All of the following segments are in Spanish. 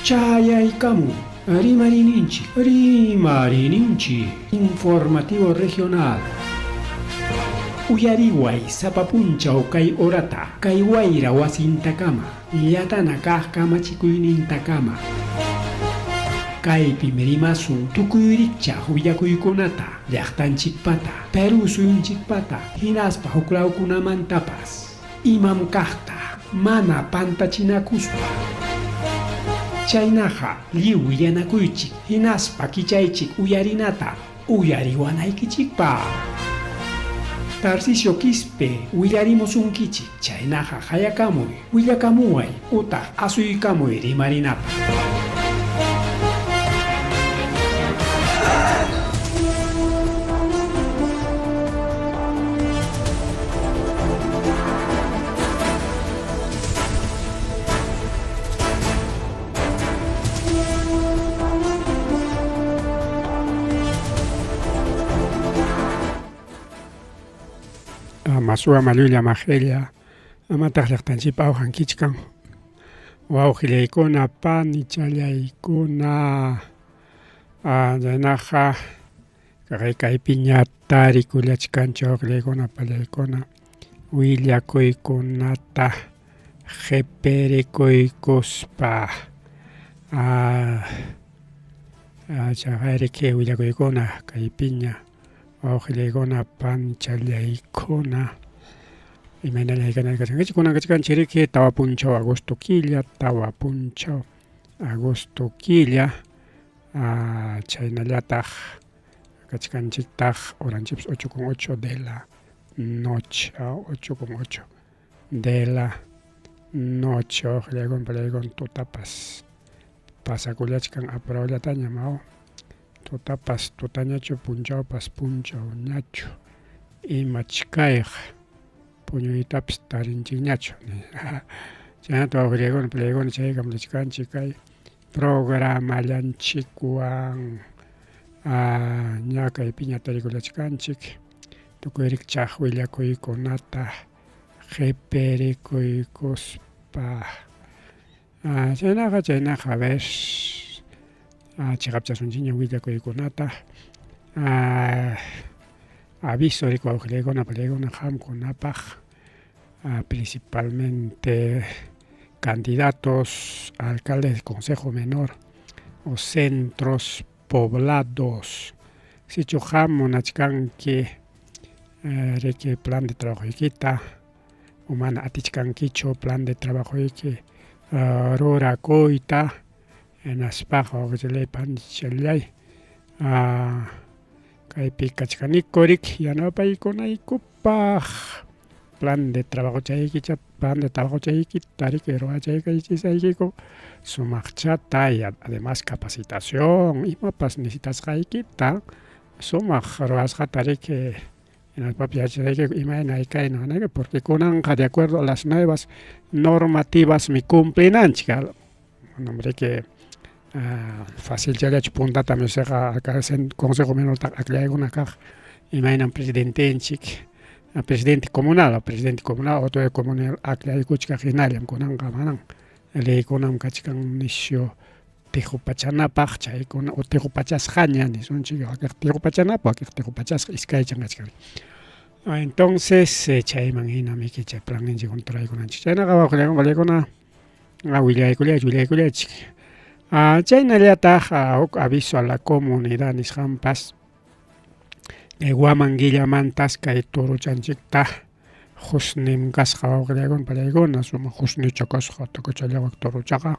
Chayaykamu, Rimarininchi, informativo regional. Uyariway sapapunchaw kay orata, kay wayra wasintakama, yatana kaq kamachikuynintakama. Kaypi mirimasun tukuyricha willakuykunata, llaqtanchikpata, Perú suyunchikpata, hinaspa huklawkunamantapas, imam kaqta, mana pantachinakuspa. Chaynaqa lliw yanakuychik, hinaspa kichaychik uyarinata, uyariwanaykichikpa. Tarcisio Quispe, willarimusunkichik, chaynaqa hayakamuy, willakamuway, utaq asuykamuy rimarinapa. Masua malulla majelia amataq llaqtanchikpa awqankichkan wawqillaykuna panichallaykuna chaynaqa kaypi ñata rikullachkanchik wawqillaykuna pallaykuna willakuykunata qhipirijkuspa chaqayri willakuykuna kaypiña wawqillaykuna panichallaykuna imaynallaykanaykachankachik kunankachikanchik tawa punchaw agosto killa chaynallataq kachkanchiktaq horanchikpas 8:08 de la noche, 8:08 de la noche wawqillaykuna pallaykuna tutapas pasakullachkan apurawllataña maw tutapas tutañachu punchawpas punchawñachu imachkayqa puñuytapis tarinchikñachu chaynata wawqillaykuna pallaykuna chay kamplachkanchik kay programallanchikwan ña kaypi ñata rikullachkanchik tukuyrichaq willakuykunata qhipirijkuspa chaynaqa a ver chiqapchasunchikña willakuykunata aviso riq wawqillaykuna pallaykuna qamkunapaq principalmente candidatos a alcaldes de consejo menor o centros poblados sichu qam munachkanki riqi plan de trabajoykita o mana atichkankichu plan de trabajoyki rurakuyta hinaspaqa wawqillay panichallay kaypi kachkanikurik yanapaykunaykupaq plan de trabajo chaykita riqi ruwachaykanchisaykiku sumaqchata y además capacitación imapas necesitasqaykita sumaq ruwasqata riqi hinaspapi yachasaykiku imayna kayna hanayki porque kunanqa de acuerdo a las nuevas normativas mi cumplinanchik riqi fácil challachu puntata meseqa consejo menor akllaykuna kaq imaynan presidentenchik presidente comunal otro comunal aklaykuchka hinallam kunanqa manan leykunam kachkan nishu tijupachanapaq chaykuna o tijupachasqaña nisunchik wakiq tijupachanapaq wakiq tijupachasqa iskaychan kachkan entonces chayman hinami chay planninchikuna turaykunanchik chaynaqa wawqillaykuna pallaykuna willaykullachik chaynallataq huk aviso a la comunidad nisqanpas Guamanguillamantas kay turuchanchikta husnim kasqa wawqillaykuna pallaykuna sumaq husnicha kasqa takuchallawak turuchaqa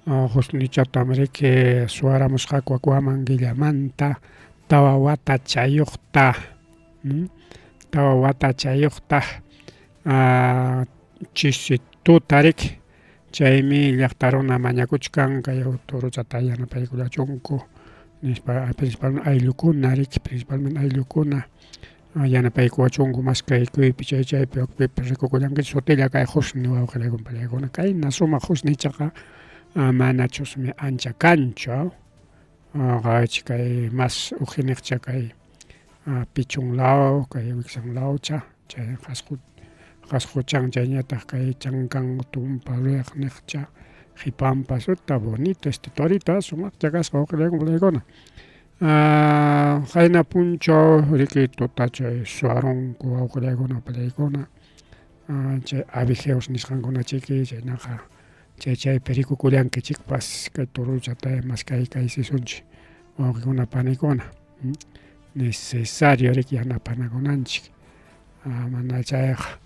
husnichatam riqi suwaramusqaku Guamanguillamanta tawa watachayuqta chisituta riqi chaymi llaqta runa mañakuchkan kay turuchata yanapaykullachunku principalmente ayllukuna yanapaykuwachunku mas kaykuypi chaypi rikukullankichik sutilla kay husni wawqillaykuna pallaykuna kayna sumaq husnichaqa manachusmi ancha kanchu kay mas ujiniqcha kay pichunlaw kay wiksanlawcha chay qasquchan chayñataq kay chankan tumpa luyaq niqcha Jipampa está bonito este torito, sumak chagas palaikona. Jaina puncho riquito tache suaron palaikona. Chay abigeos nisqankuna chiki chaynaqa chay perico kulianki chikpas kay turuchata mas kay sisunchik wawqikuna panikuna necesario riki yanapanakunanchik mana chayqa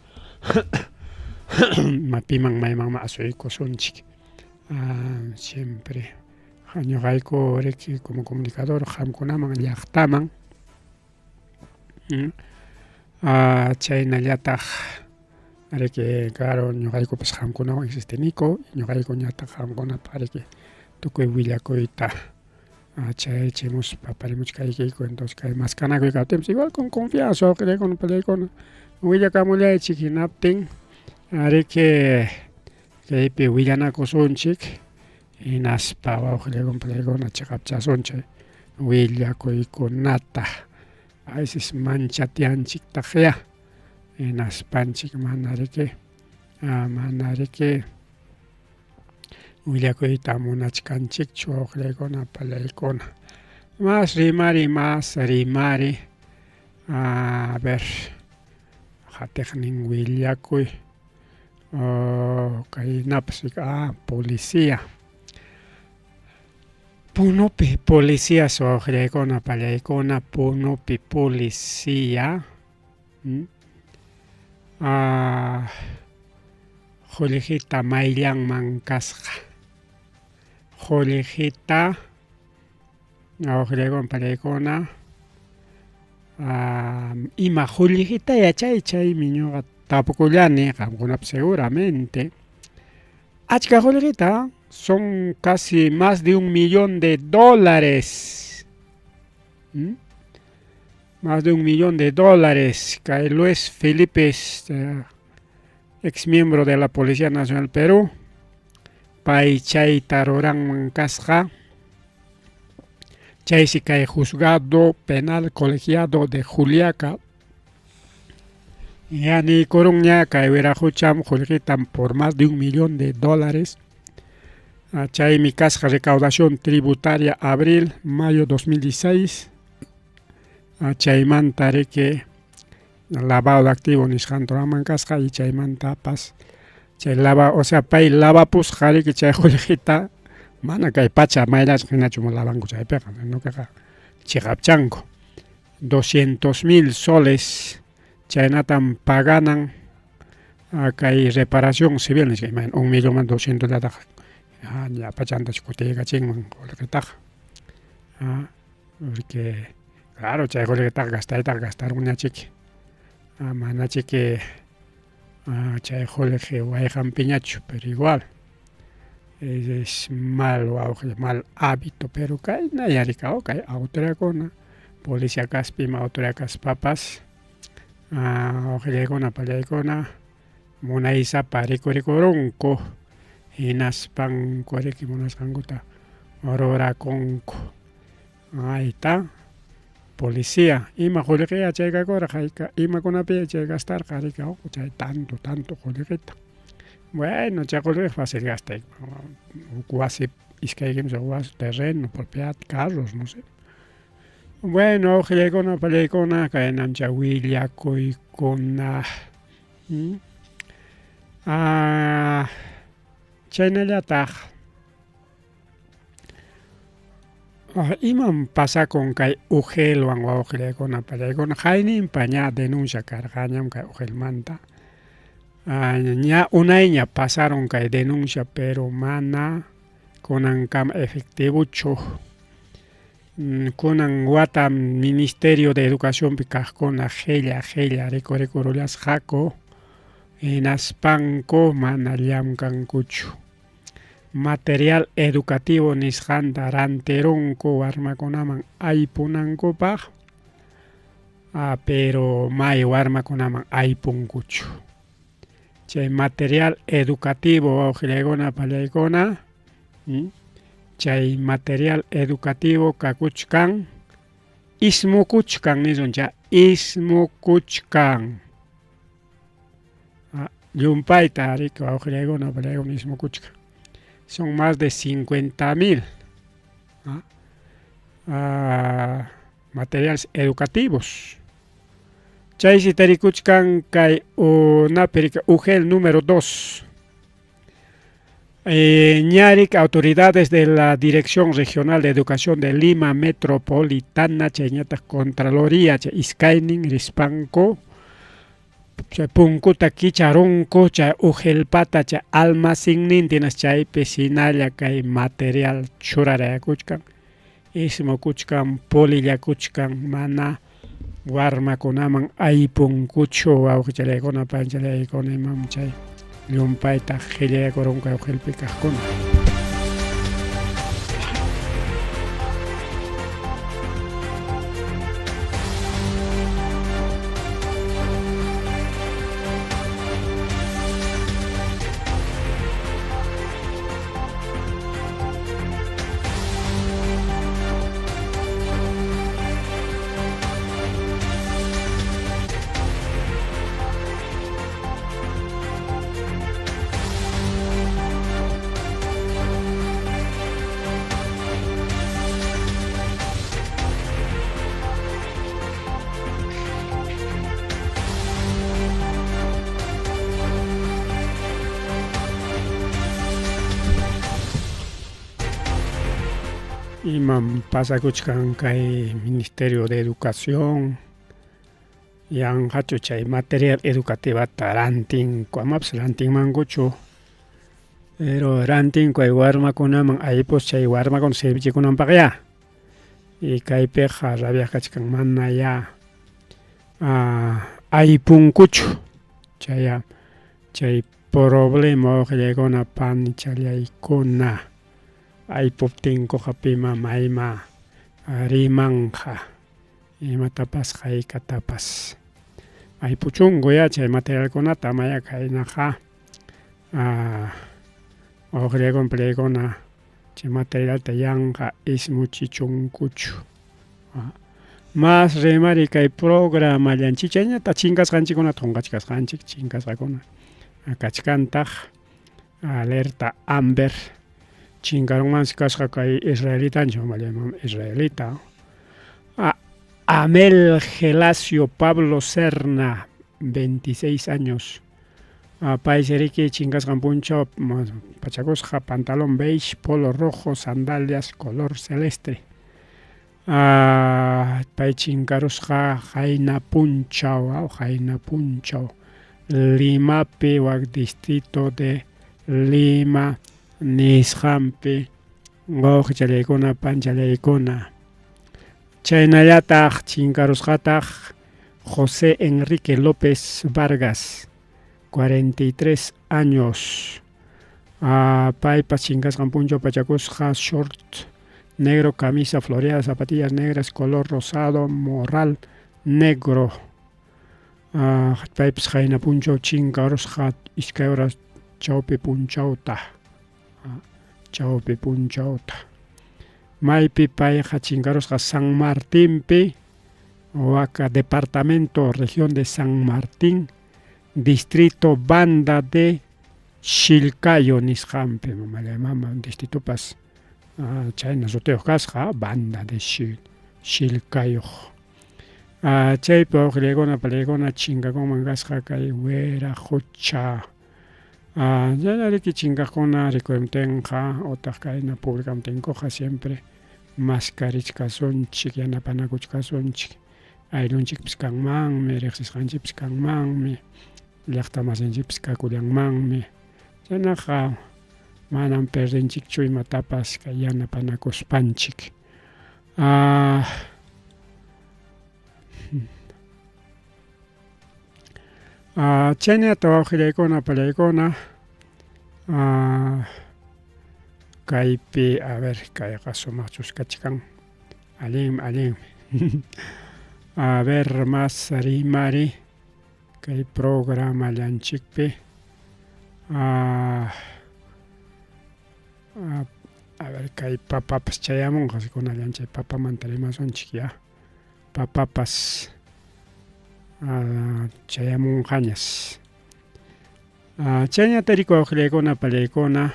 piman maymanma asuykusunchik siempre ñuqayku riki como comunicador qamkunaman llaqtaman chaynallataq que claro, ñuqaykupas qamkunawan existiniku, ñuqayku ñataq qamkunapaq riki tukuy willakuyta chaychimuspa parimuchkaykiku, entonces kay maskanakuy kaptinpas igual con confianza wawqiykuna palaykuna willakamullaychik hinaptin riki kaypi willanakusunchik hinaspa wawqiykuna palaykuna chiqapchasunchik willakuykunata a veces manchatianchiktaqya hinaspanchik mana riki willakuyta munachkanchikchu wawqiykuna palaykuna más rimari a ver qhatiqnin willakuy kaynapas policía punupi policía wawqiykuna palaykuna punupi policía Qullqita mayllanman kasqa qullqita wawqiykuna palaykuna ima qullqita chaymi ñuqa tapukullani qamkunapas seguramente achka qullqita son casi más de $1,000,000 más de $1,000,000 kay Luis Felipe ex miembro de la Policía Nacional Perú pay chayta ruranman kasqa chaysi kay juzgado penal colegiado de Juliaca yani kurunña kay wiraqucham qullqitam por más de $1,000,000 chaymi kasqa recaudación tributaria abril-mayo 2016 chaymanta riki lavado de activo nisqanturaman kasqa y chaymantapas chay o sea pay lavapusqa riki chay qullqita mana kay pacha mayllacha hinachu lavanku chaypiqa ñuqaqa chiqapchanku 200,000 soles chaynatam paganan kay reparación civil nisqa imagina 1,200,000 ñapachantach kutiykachinman qullqitaqa porque claro chay qullqitaqa gastarunñachiki manachiki chay qullqi wayqanpiñachu pero igual es mal hábito pero kayna yarikawa kay autoridadkuna policía kaspi ima autoridad kaspapas wawqiykuna pallaykuna munaysapa rikurunku hinaspanku riki munasqankuta rurakunku ahí policía ima qullqiya chaykakurqa imakunapi chay gastarqa riki chay tanto qullqita bueno chay qullqiqa fácil gastay wasi iskaykiman wasi terreno propiedad carros no sé bueno wawqiykuna pallaykuna kaynam chay willakuykuna chaynallataq imam pasakun kay ujelwan wawqiykuna pallaykuna hayninpa ña denuncia karqañam kay ujelmanta ña unayña pasaron kay denuncia pero mana kunankama efectivuchu kunan wata Ministerio de Educaciónpi kaqkuna qhilla rikurullasqaku hinaspanku mana llamkankuchu material educativo nisqanta rantirunku warmakunaman aypunankupaq pero may warmakunaman aypunkuchu chay material educativo wawqiykuna pallaykuna chay material educativo kakuchkan ismukuchkan nisuncha ismukuchkan llumpayta riki wawqiykuna pallaykuna ismukuchkan son más de 50,000 materiales educativos. Chaysi tarikuchkan kay unapirika ugel número 2. Ñarik autoridades de la Dirección Regional de Educación de Lima Metropolitana chayñata Contraloría chay iskaynin rispanko chay punkuta kicharunku chay ugelpata chay almacennintinas chaypi sinalla kay material churarayakuchkan ismukuchkan polillakuchkan mana warmakunaman aypunkuchu wawqicharaykunaman pancharaykunaman chay llumpayta qhillayakurunka ugelpi kaqkuna. Imam pasakuchkan kay Ministerio de Educación yanqachu chay material educativata rantinko amapas rantinmankuchu pero rantinko ay warmakunaman aypus chay warmakuna servichikunanpaqya y kaypiqa rabiakachkan mana ya aypunkuchu chay problema uqllaykuna panichalyaykuna aypuptinkuqa pima mayma rimanqa imatapas haykatapas aypuchunku ya chay materialkunata maya kaynaqa uqllaykuna palaykuna chay materialta yanqa ismuchichunkuchu mas rimari kay programa llanchik chayñata chinkasqanchikkunata qunqachkasqanchik chinkasqakuna kachkantaq alerta Amber chinkarunmansi kasqa kay israelitanchik israelita Amel Gelasio Pablo Serna 26 años paisariki chinkasqan punchaw pachakusqa pantalón beige polo rojo sandalias color celeste pay chinkarusqa Jaina punchaw Limapi wak distrito de Lima nisqanpi wawqicharyaykuna panchallaykuna chaynallataq chinkarusqataq José Enrique López Vargas 43 años paypas chinkasqan punchaw pachakusqa short negro camisa floreada zapatillas negras color rosado morral negro paypas Jaina punchaw chinkarusqa iskay horas chawpi punchawta maypi payqa chinkarusqa San Martinpi waka departamento región de San Martín distrito Banda de Chilcayo nisqanpi distritopas chayna sutiyuq kasqa Banda de Chilcayo chaypi wawqillaykuna palaykuna chinkakunman kasqa kay Werajucha yanariki chinkakuna rikurimtinqa utaq kayna publikamtinkuqa siempre mascarichkasunchik yanapanakuchkasunchik ayllunchikpis kanmanmi riqsisqanchikpis kanmanmi llaqta masinchikpis kakullanmanmi chaynaqa manan perdinchikchu imatapas kay yanapanakuspanchik chaynata wawqillaykuna palaykuna kaypi kayqa sumaq chuskachkan allinmi mas rimari kay programa llanchikpi kay papapas chayamunqa sikunallan chay papamanta rimasunchik ya papapas chayamunqañas chayñata rikuq wawqillaykuna palaykuna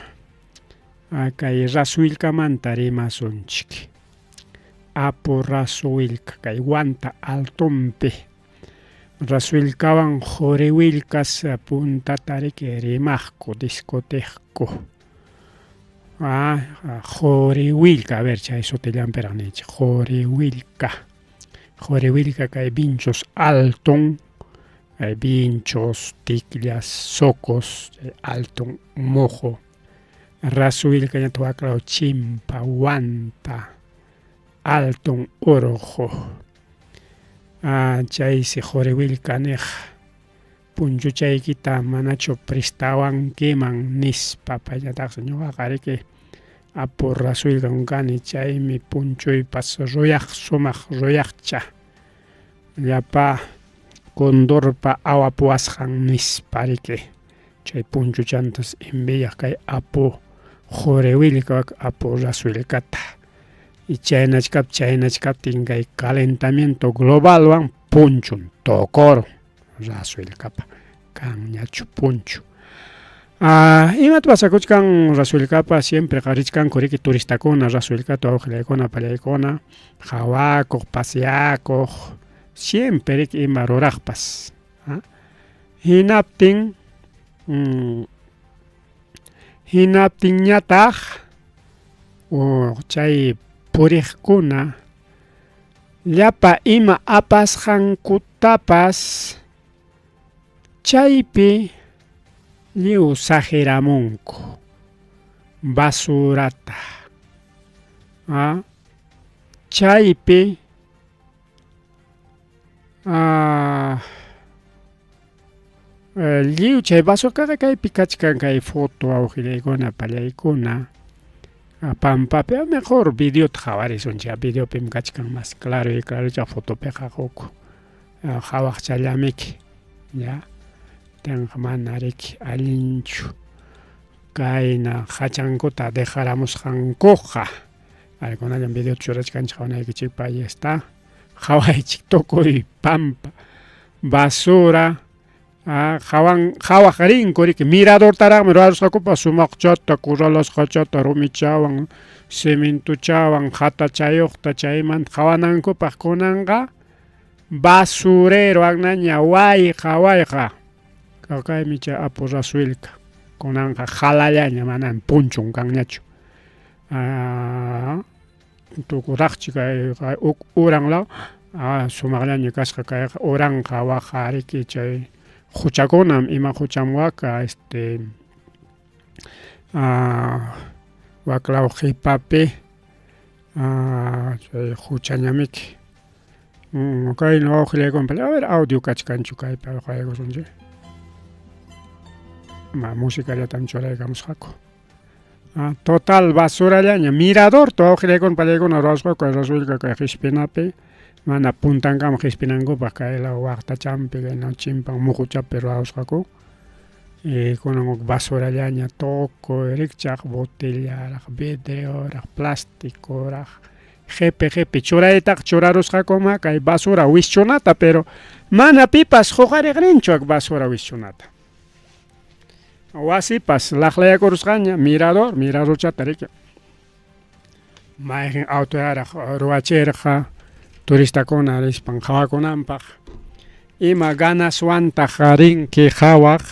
kay rasuylkamanta rimasunchik. Apu rasuylka kay wanta altumpi rasuylkawan quriwilkas puntatariki rimaqku discoteqku. Quriwilka, a ver, chay sotillanpiraq ninchik, quriwilka. Quriwilka kay vinchos altun, kay vinchos, tikillas, socos, altun mojo. Rasuylka ña wakraw chimpa, wanta, altun urujo. Chaysi quriwilka niq punchuchaykita manachu prestawankiman nispa payllataqsi ñuqaqa riki apu rasuylkan kani, chaymi punchuypas sumaq ruyaqcha llapa condorpa awapuwasqan nispa riki chay punchuchantas enviaq kay apu quriwilka apu rasuylkata. Y chaynachkaptin kay calentamiento globalwan punchun tokoron rasuylkapa kan ñachu punchu. Imata pasakuchkan rasuylkapa siempre richkanku riki turistakuna rasuylkata awqillaykuna pallaykuna hawakuq, paseakuq, siempre riki ima ruraqpas. Hinaptin ñataq chay puriqkuna llapa ima apasqankutapas chaypi lliw sajiramunku basurata. Chaypi lliw chay basurkaqa kaypi kachkan kay foto awqillaykuna pallaykuna pampapi, mejor videota qhawarisunchik, videopim kachkan más claro y claro fotopiqa huk hawaqchallamiki, ya tenqa mana riki allinchu kayna hachankuta dejaramusqankuqa algunallan videota churachkanchik qawanaykichikpa ahí está, qhawaychik tukuy pampa basura. Qhawaq rinku riki miradortaraqmi rurarusqakupas sumaqchata, kurralasqachata rumichawan, cementochawan, hatachayuqta chaymanta qhawanankupaq kunanqa basurero agnaña wayqa kaymi chay apu rasuylka kunanqa halallaña manam punchun kanñachu. Tukuraqchik kay uranlaw sumaqllaña kasqa kay uranqa waqa riki chay huchakunam ima hucham waka waklaw qipapi chay huchañamiki. Kayna awqillaykuna a ver audio kachkanchu kaypi awqaykusunchik. Musicallatam churaykamusqaku. Total basurallaña miradorta awqillaykuna pallaykuna rurasqaku kay rasuylka kay qishpinapi mana puntankama qishpinankupaq kaylaw waqtachampi kayna chimpan muhuchapi rurasqaku. Kunan huk basurallaña tukuy rikchaq botellaraq, vidrioraq, plasticoraq, jepi churaytaqa churarusqakuma kay basura wischunata, pero mana pipas huqariqninchu huk basura wischunata. Wasipas laqlayakurusqaña miradorchata riki mayqin autoyaraq ruwachirqa turistakuna rispan qhawakunanpaq ima ganaswantaq rinki qhawaq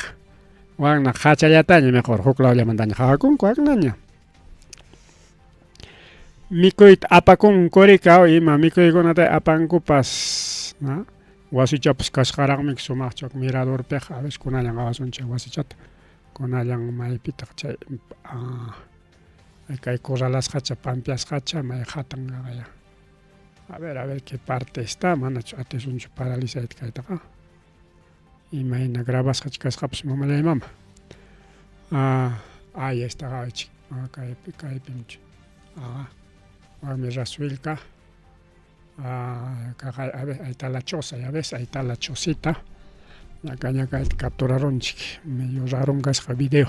waqna hachallataña mejor huklawllamantaña qhawakunku aqnaña. Mikuyta apakunku rika ima mikuykunata apankupas wasichapas kasqaraqmi sumaqchu miradorpiqa a veces kunallan qawasunchik wasichata kunallan maypitaq chay kay kurralasqacha pampiasqacha may hatanqa a ver qué parte está manachu atisunchu paralizayta kaytaqa imayna grabasqacha kasqapas mamallaymama. Ahí está qhawaychik kaypimchu waqmi rasuylka. Ahí está la choza, ya ves, ahí está la chocita. Acá capturarunchik medio raro kasqa video.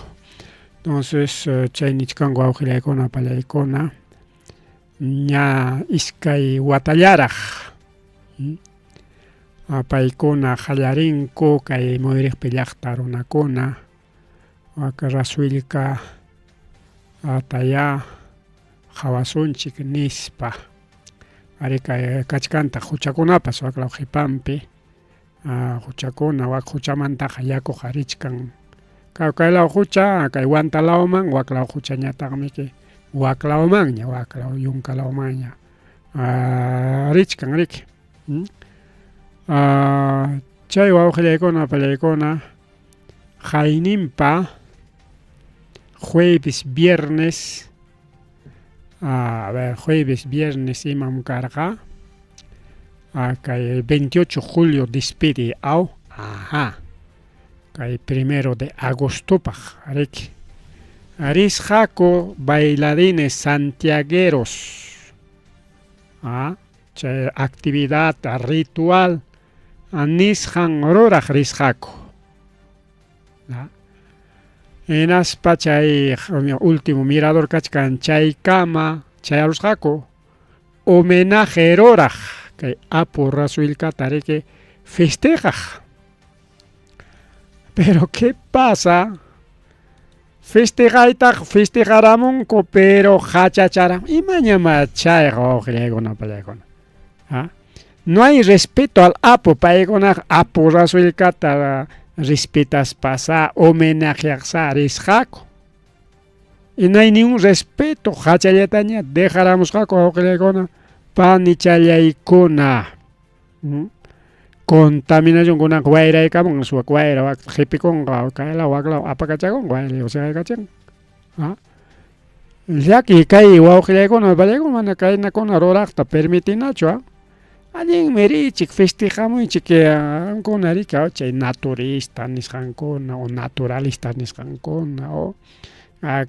Entonces chay nichkanku awqillaykuna pallaykuna ña iskay watallaraq paykuna qallarinku kay muyriqpi llaqta runakuna waka rasuylka ataya hawasunchik nispa ari kachkanta huchakunapas waklaw qhipampi huchakuna wak huchamantaqa yaku qharichkan kaylaw hucha kay wantalawman waklaw huchañataqmi waklawmanña waklaw yunkalawmanña richkan riki chay wawqillaykuna pallaykuna qayninpa jueves viernes jueves viernes imam karqa kay 28 julio despide kay 1 de agostopaq riki risqaku bailarines santiagueros chay actividad ritual nisqan ruraq risqaku hinaspa chay último mirador kachkan chaykama chay alusqaku homenaje ruraq kay apu rasuylkata riki festejaq. Pero ¿qué pasa? Festejaramunku pero hachacharam imañama chayqa wawqillaykuna pallaykuna no hay respeto al apu paykuna apu rasuylkata respetas pasa homenajeaqsa risqaku y no hay ningún respeto hachallataña dejaramusqaku wawqillaykuna panichallaykuna contaminación kunaqa wayraykamun suwak wayra qhipikunqa kaylaw waklaw apakachakunqa wayra lluqsikaykachan llaki kay wawqillaykuna pallaykuna mana kaynakuna ruraqta permitinachu allinmi richik festejamunchik ankuna riki chay naturista nisqankuna o naturalista nisqankuna o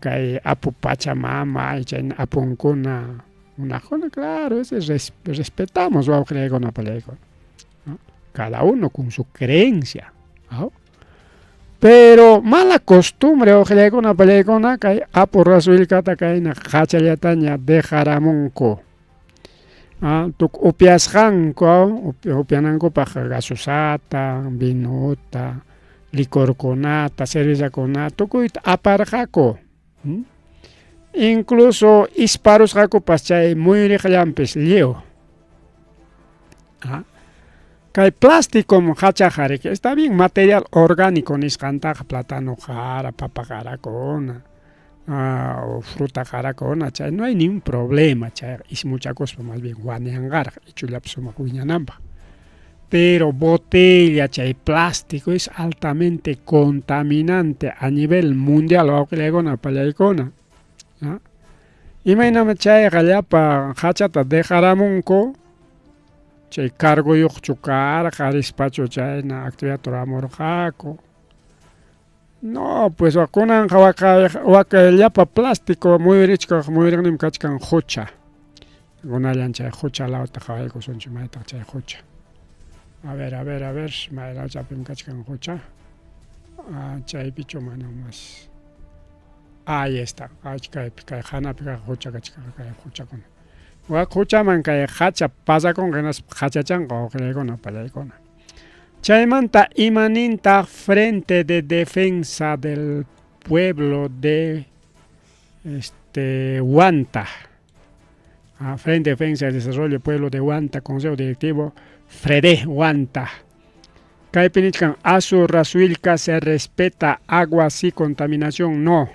kay apu pachamama chay apunkuna unaqkuna claro respetamos wawqillaykuna pallaykuna cada uno con su creencia pero mala costumbre wawqillaykuna pallaykuna kay apu rasuylkata kayna hachallataña dejaramunku tuk upiasqanku upianankupaq gasusata vinuta licorkunata cervezakunata tukuyta aparqaku incluso isparusqakupas chay muyuriqllanpis lliw kay plástico hachaqa riki está bien material orgánico nisqantaqa plátano qara papa qarakuna o fruta qarakuna chay no hay ningún problema chay ismuchakuspa más bien wañanqarqa ichullapi sumaq wiñananpaq pero botella chay plástico es altamente contaminante a nivel mundial wawqillaykuna pallaykuna imaynama chayqa llapa hachata dejaramunku chay carguyuqchu karqa rispachu chayna actividad ruramurqaku no pues kunanqa waka llapa plástico muyurichkaq muyuriqnimi kachkan hucha kunallan chay hucha lawta qhawaykusunchik maytaq chay hucha a ver maylawchapim kachkan hucha chaypichu mana mas ahí está kay hanapi kaq hucha kachkan kay huchakuna wak huchaman kay hacha pasakunqa hachachanqa wawqillaykuna pallaykuna chaymanta imanintaq Frente de Defensa del Pueblo de Huanta Frente de Defensa del Desarrollo del Pueblo de Huanta Consejo Directivo FREDE Huanta kaypi nichkan asu rasuylka se respeta agua sí contaminación no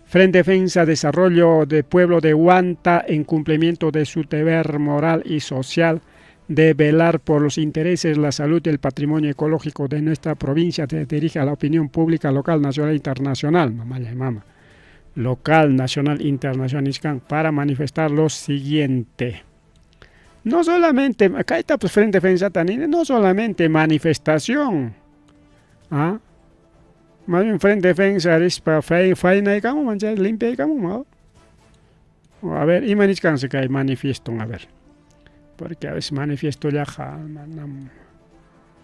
Frente de Defensa Desarrollo del Pueblo de Huanta, en cumplimiento de su deber moral y social de velar por los intereses, la salud y el patrimonio ecológico de nuestra provincia, se dirige a la opinión pública local, nacional e internacional, local, nacional e internacional, para manifestar lo siguiente. No solamente, acá está pues Frente de Defensa también, no solamente manifestación, más bien Frente de Defensa es para faina y camo, manchar limpia y camo, a ver, y manichcanse que hay manifiesto, a ver, porque a veces manifiesto ya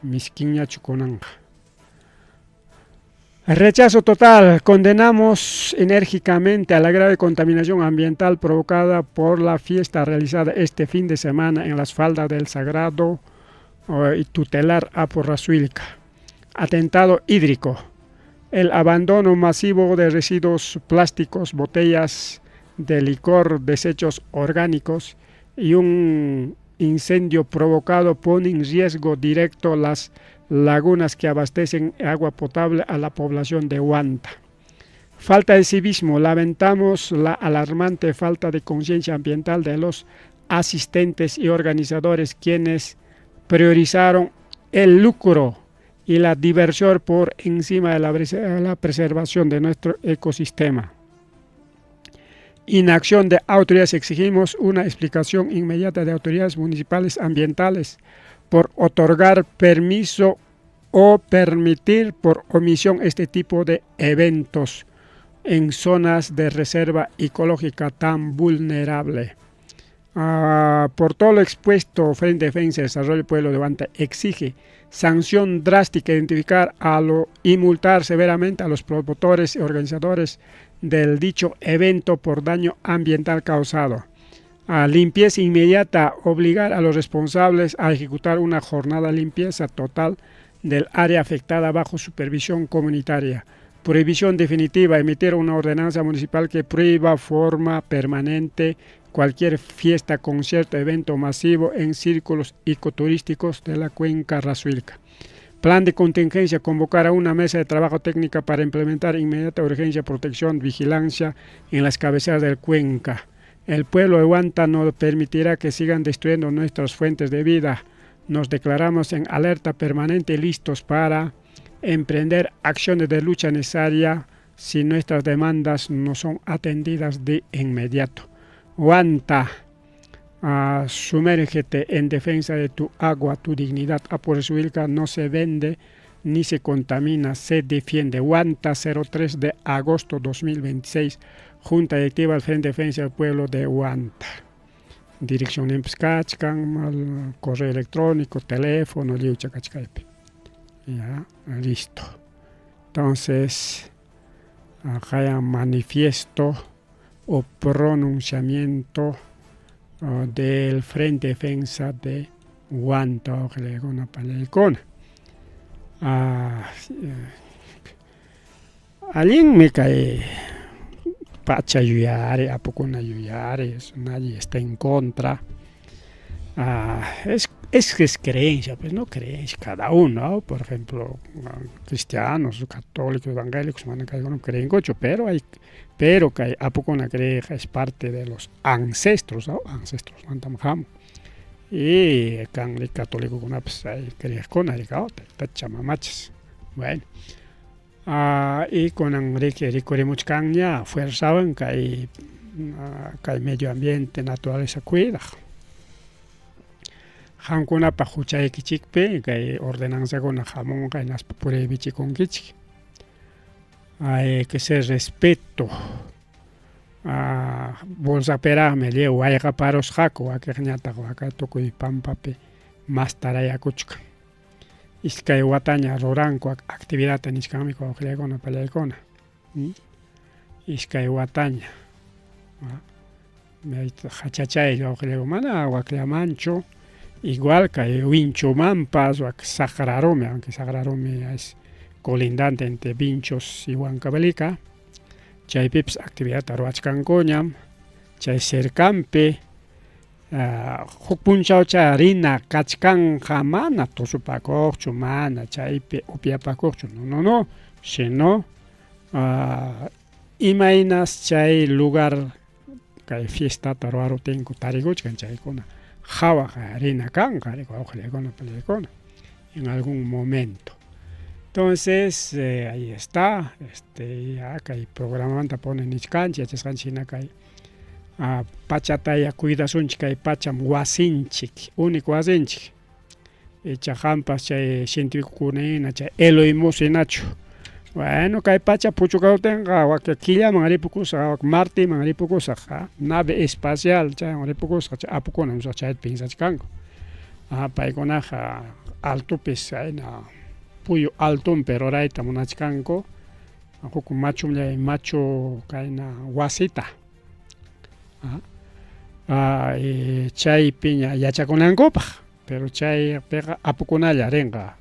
misquiña chuconanga. Rechazo total. Condenamos enérgicamente a la grave contaminación ambiental provocada por la fiesta realizada este fin de semana en las faldas del sagrado y tutelar Apu Rasuylka. Atentado hídrico. el abandono masivo de residuos plásticos, botellas de licor, desechos orgánicos y un incendio provocado pone en riesgo directo las lagunas que abastecen agua potable a la población de Huanta. Falta de civismo. Lamentamos la alarmante falta de conciencia ambiental de los asistentes y organizadores, quienes priorizaron el lucro y la diversión por encima de la preservación de nuestro ecosistema. Inacción de autoridades. Exigimos una explicación inmediata de autoridades municipales ambientales por otorgar permiso o permitir por omisión este tipo de eventos en zonas de reserva ecológica tan vulnerable. Por todo lo expuesto, Frente Defensa y Desarrollo del Pueblo de Huanta exige sanción drástica, identificar y multar severamente a los promotores y organizadores del dicho evento por daño ambiental causado. Limpieza inmediata, obligar a los responsables a ejecutar una jornada de limpieza total del área afectada bajo supervisión comunitaria. Prohibición definitiva, emitir una ordenanza municipal que prohíba forma permanente cualquier fiesta, concierto, evento masivo en círculos ecoturísticos de la cuenca Razuilca. Plan de contingencia, convocar a una mesa de trabajo técnica para implementar inmediata urgencia, protección, vigilancia en las cabeceras del cuenca. El pueblo de Huanta no permitirá que sigan destruyendo nuestras fuentes de vida. Nos declaramos en alerta permanente, listos para emprender acciones de lucha necesaria si nuestras demandas no son atendidas de inmediato. Huanta, sumérgete en defensa de tu agua, tu dignidad. Apuresuilca no se vende ni se contamina, se defiende. Huanta, 03 de agosto 2026, Junta Directiva del Frente Defensa del Pueblo de Huanta. Dirección en Pskachkan, correo electrónico, teléfono, liuchacachcaipe. Ya, listo. Entonces, acá manifiesto o pronunciamiento del Frente Defensa de Huanta, Ojelegona, Palecona. Alguien me cae pacha yuyare, a poco una yuyare, nadie está en contra. Es creencia, pues no creencia, cada uno, ¿no? Por ejemplo, cristianos, católicos, evangélicos, no creen mucho, pero que a poco una creencia es parte de los ancestros, ¿no? Ancestros, ¿no? Y el católico con pues creen con el chamamachas. Bueno, y con Enrique recorremos caña, fuerzaban que hay medio ambiente, naturaleza cuida. Hankuna pajuchay kichikpe, que ordenanza con jamón, que nas pure bichi con kichik. Hay que ser respeto. Bolsa pera me llevo, hay paros jaco, a que ñata, acá toco y pampape, más taraya kuchka. Iskay wataña roranco, actividad en iscamico, ojelegona, paleicona. Iskay wataña. Me hachachay, ojelegomana, guaclamancho. Igual que Wincho Mampas o Sagrarome, aunque Sagrarome es colindante entre Vinchos y Huancavelica. Chay pips actividad Aruachcancoñam, chay cercampe, Jukpunchao charina, Kachkan jamana, Tosupacocho, mana, chaype, Upiapacocho, no, sino, imainas chay lugar, que fiesta taruaro tengo, tariguchkan chaycona. Jawa harina canca, en algún momento. Entonces, ahí está, ya que hay programa pone nichcancha, chascanchina que pachataya cuidasunchik hay pacham wasinchik, único wasinchik. Chajampas chay científico kunena, chay eloimosinacho. Bueno, que hay pacha puchucao tenga, o que aquí llaman aripucusa, Marte maripucusa, nave espacial, chay aripucusa, apocona, usa chay pinsachicango. Paiconaja, alto pesana, puyo alto, pero raita monachicango, juku macho caina guasita. Chay piña yachaconangopa, pero chay pega apoconalla renga.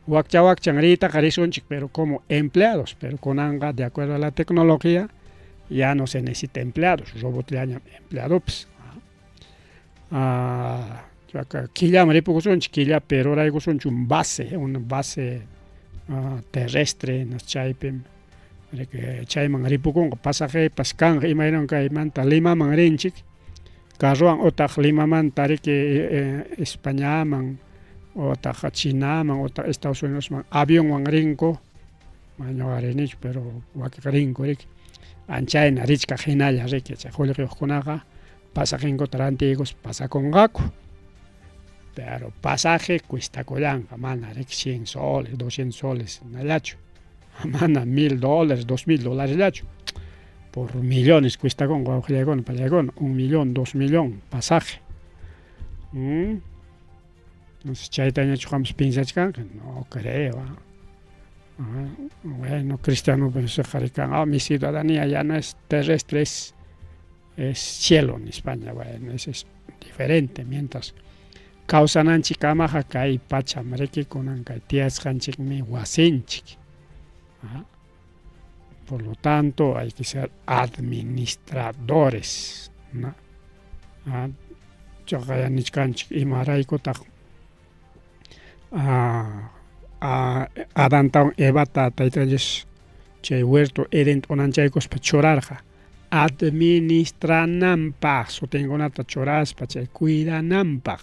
Wakcha ahorita carisunchik, pero como empleados, pero con anga, de acuerdo a la tecnología, ya no se necesita empleados, robot le llaman empleados. Quilla maripukusunchik, quilla pero raykusunchik una base terrestre nas chaypim. Chayman ripukunqa pasajepas kanqa imayranqa imanta Limaman rinchik, carruwan utaq Limamanta riki Españaman, utaq Chinaman, utaq Estados Unidosman avionwan rinku, ñuqa rinichu, pero wakiqa rinku riki. Anchayna richka hinalla riki chay qullqiyuqkunaqa pasajenkuta rantikus pasakunqaku, pero pasaje cuistakullanqa mana riki 100 soles, 200 soles nallachu. Mana $1000, $2000 lachu. Por millones cuesta con guajayagon, payagón, 1 millón, 2 millones pasaje. Entonces, chaitaña chujamos pinzachkan, no creo. Bueno, cristiano pensó jarican, mi ciudadanía ya no es terrestre, es cielo en España. Bueno, eso es diferente. Mientras causananchik kamaja kai pachamreque con ankai tiasjanchik mi wasinchik. Por lo tanto, hay que ser administradores. Adantaun evata taitayes chay huerto edent onanchaykos pa chorarja. Administranampaj, sotengonata choraspa chay cuidanampaj.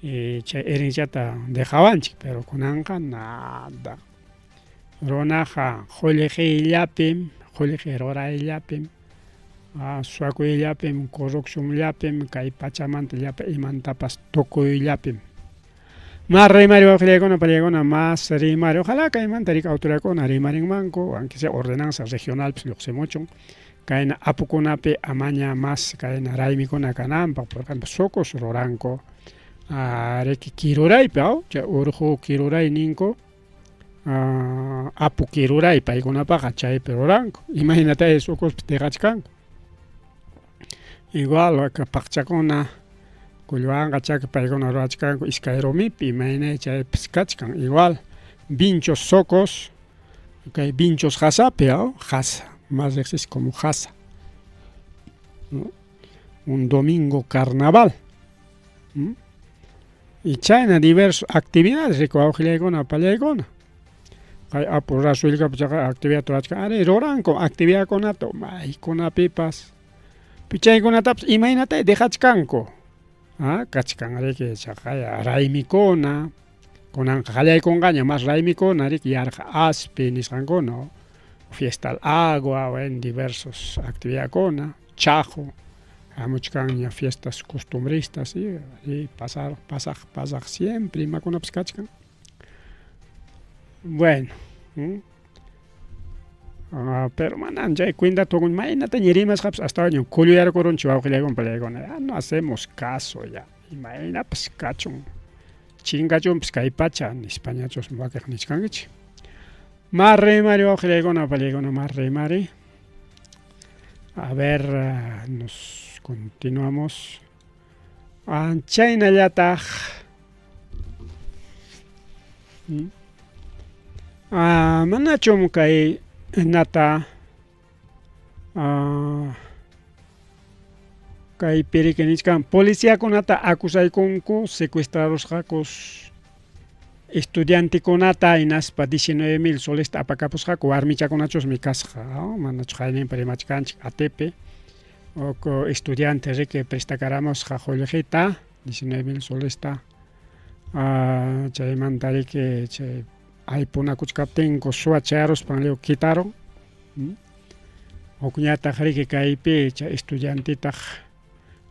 Chay herenciata dejabanchik, pero kunanqa nada. Ronaja jollejillapim, jollejirorayllapim, suakuyllapim, corruptionllapim, kay pachamanta llapa imantapas tukuyllapim. Más rimario ojalá para más rimario, ojalá que imanta rica autoridad rimaring manco, aunque sea ordenanza regional, pues lo sé mucho. Caen apukunape amaña más caen raimicona canampa, por ejemplo, socos roranco. Reki kiruray pao, ya urjo kiruray ninko, apu kiruray paigunapa chay peroranco. Imagínate eso cos tegachkan. Igual que pachakona, kuluan gachak paiguna rachkan iskairomipi, imagínate chay pescachkan. Igual, binchos socos, okay, binchos jasa pao, jasa, más veces como jasa. Un domingo carnaval. Y China diversas actividades recogilegona palegona. Hay apurra suilga actividad torachka are roranco actividad conato mai cona pipas. Pichay conataps imagínate dejachkanko. Kachkan are que chakaya raimicona conan jalay con gaña más raimicona ari yarja aspe nisrancono. Fiesta al agua en diversos actividad cona, chajo. Muchas fiestas costumbristas y pasar siempre más con abskachkan. Bueno, pero manan ya cuenta todo un maina teñerimas hasta año julio ya con chihuahua no hacemos caso ya. Imagina pescachon, chingachon pescaipacha en España chos muaker nichkangichi. Marre Mario Ojelegona Palegona Marre Mari. A ver, nos continuamos. China yataj. Manachum kai nata. Kai perikenichkan policía konata akusay konku secuestrados jacos estudiante konata inaspa 19,000 soles apakapus jaco armicha konachos mi casja, manach jainen perimachkanch atepe. O estudiantes que prestacaramos jajolejita 19,000 soles ta chay mantari que chay hay puna kuchkapten ko suacharos panleo quitaron o kuñata que kaipe chay estudiante ta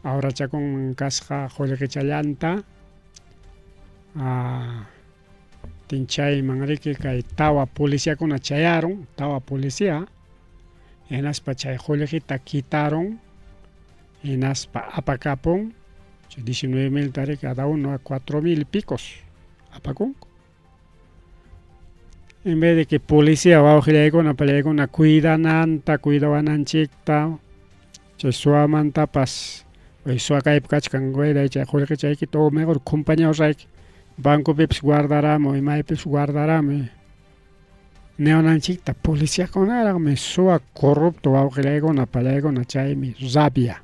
ahora cha con casja jolejechallanta tinchay mangrike kay tawa policía con achayaron tawa policía en aspa chay jolejita quitaron en aspa apacapón 19,000 tare cada uno a 4,000 picos apacón en vez de que policía va a ojilar con una cuidananta cuidabananchikta suamanta pas suacaip cachcan güey chay jolejita todo mejor compañeros hay banco pips guardaramo y pips guardaramo neonanchikta policía conarame soa corrupto augregona palegona chaymi rabia.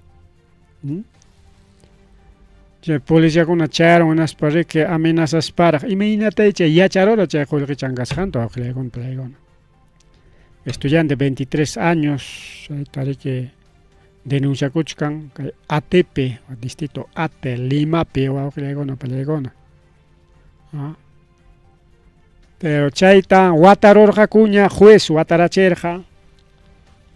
Chay policía con charon unas para que amenazas para imagínate chay yacharora chay julki changasjanto augregon palegona. Estudiante de 23 años, que denuncia kuchkan ATP, distrito AT, Lima, Peo, Palegona, Palegona. Pero chaita, Watarorja cuña, juez, Wataracherja,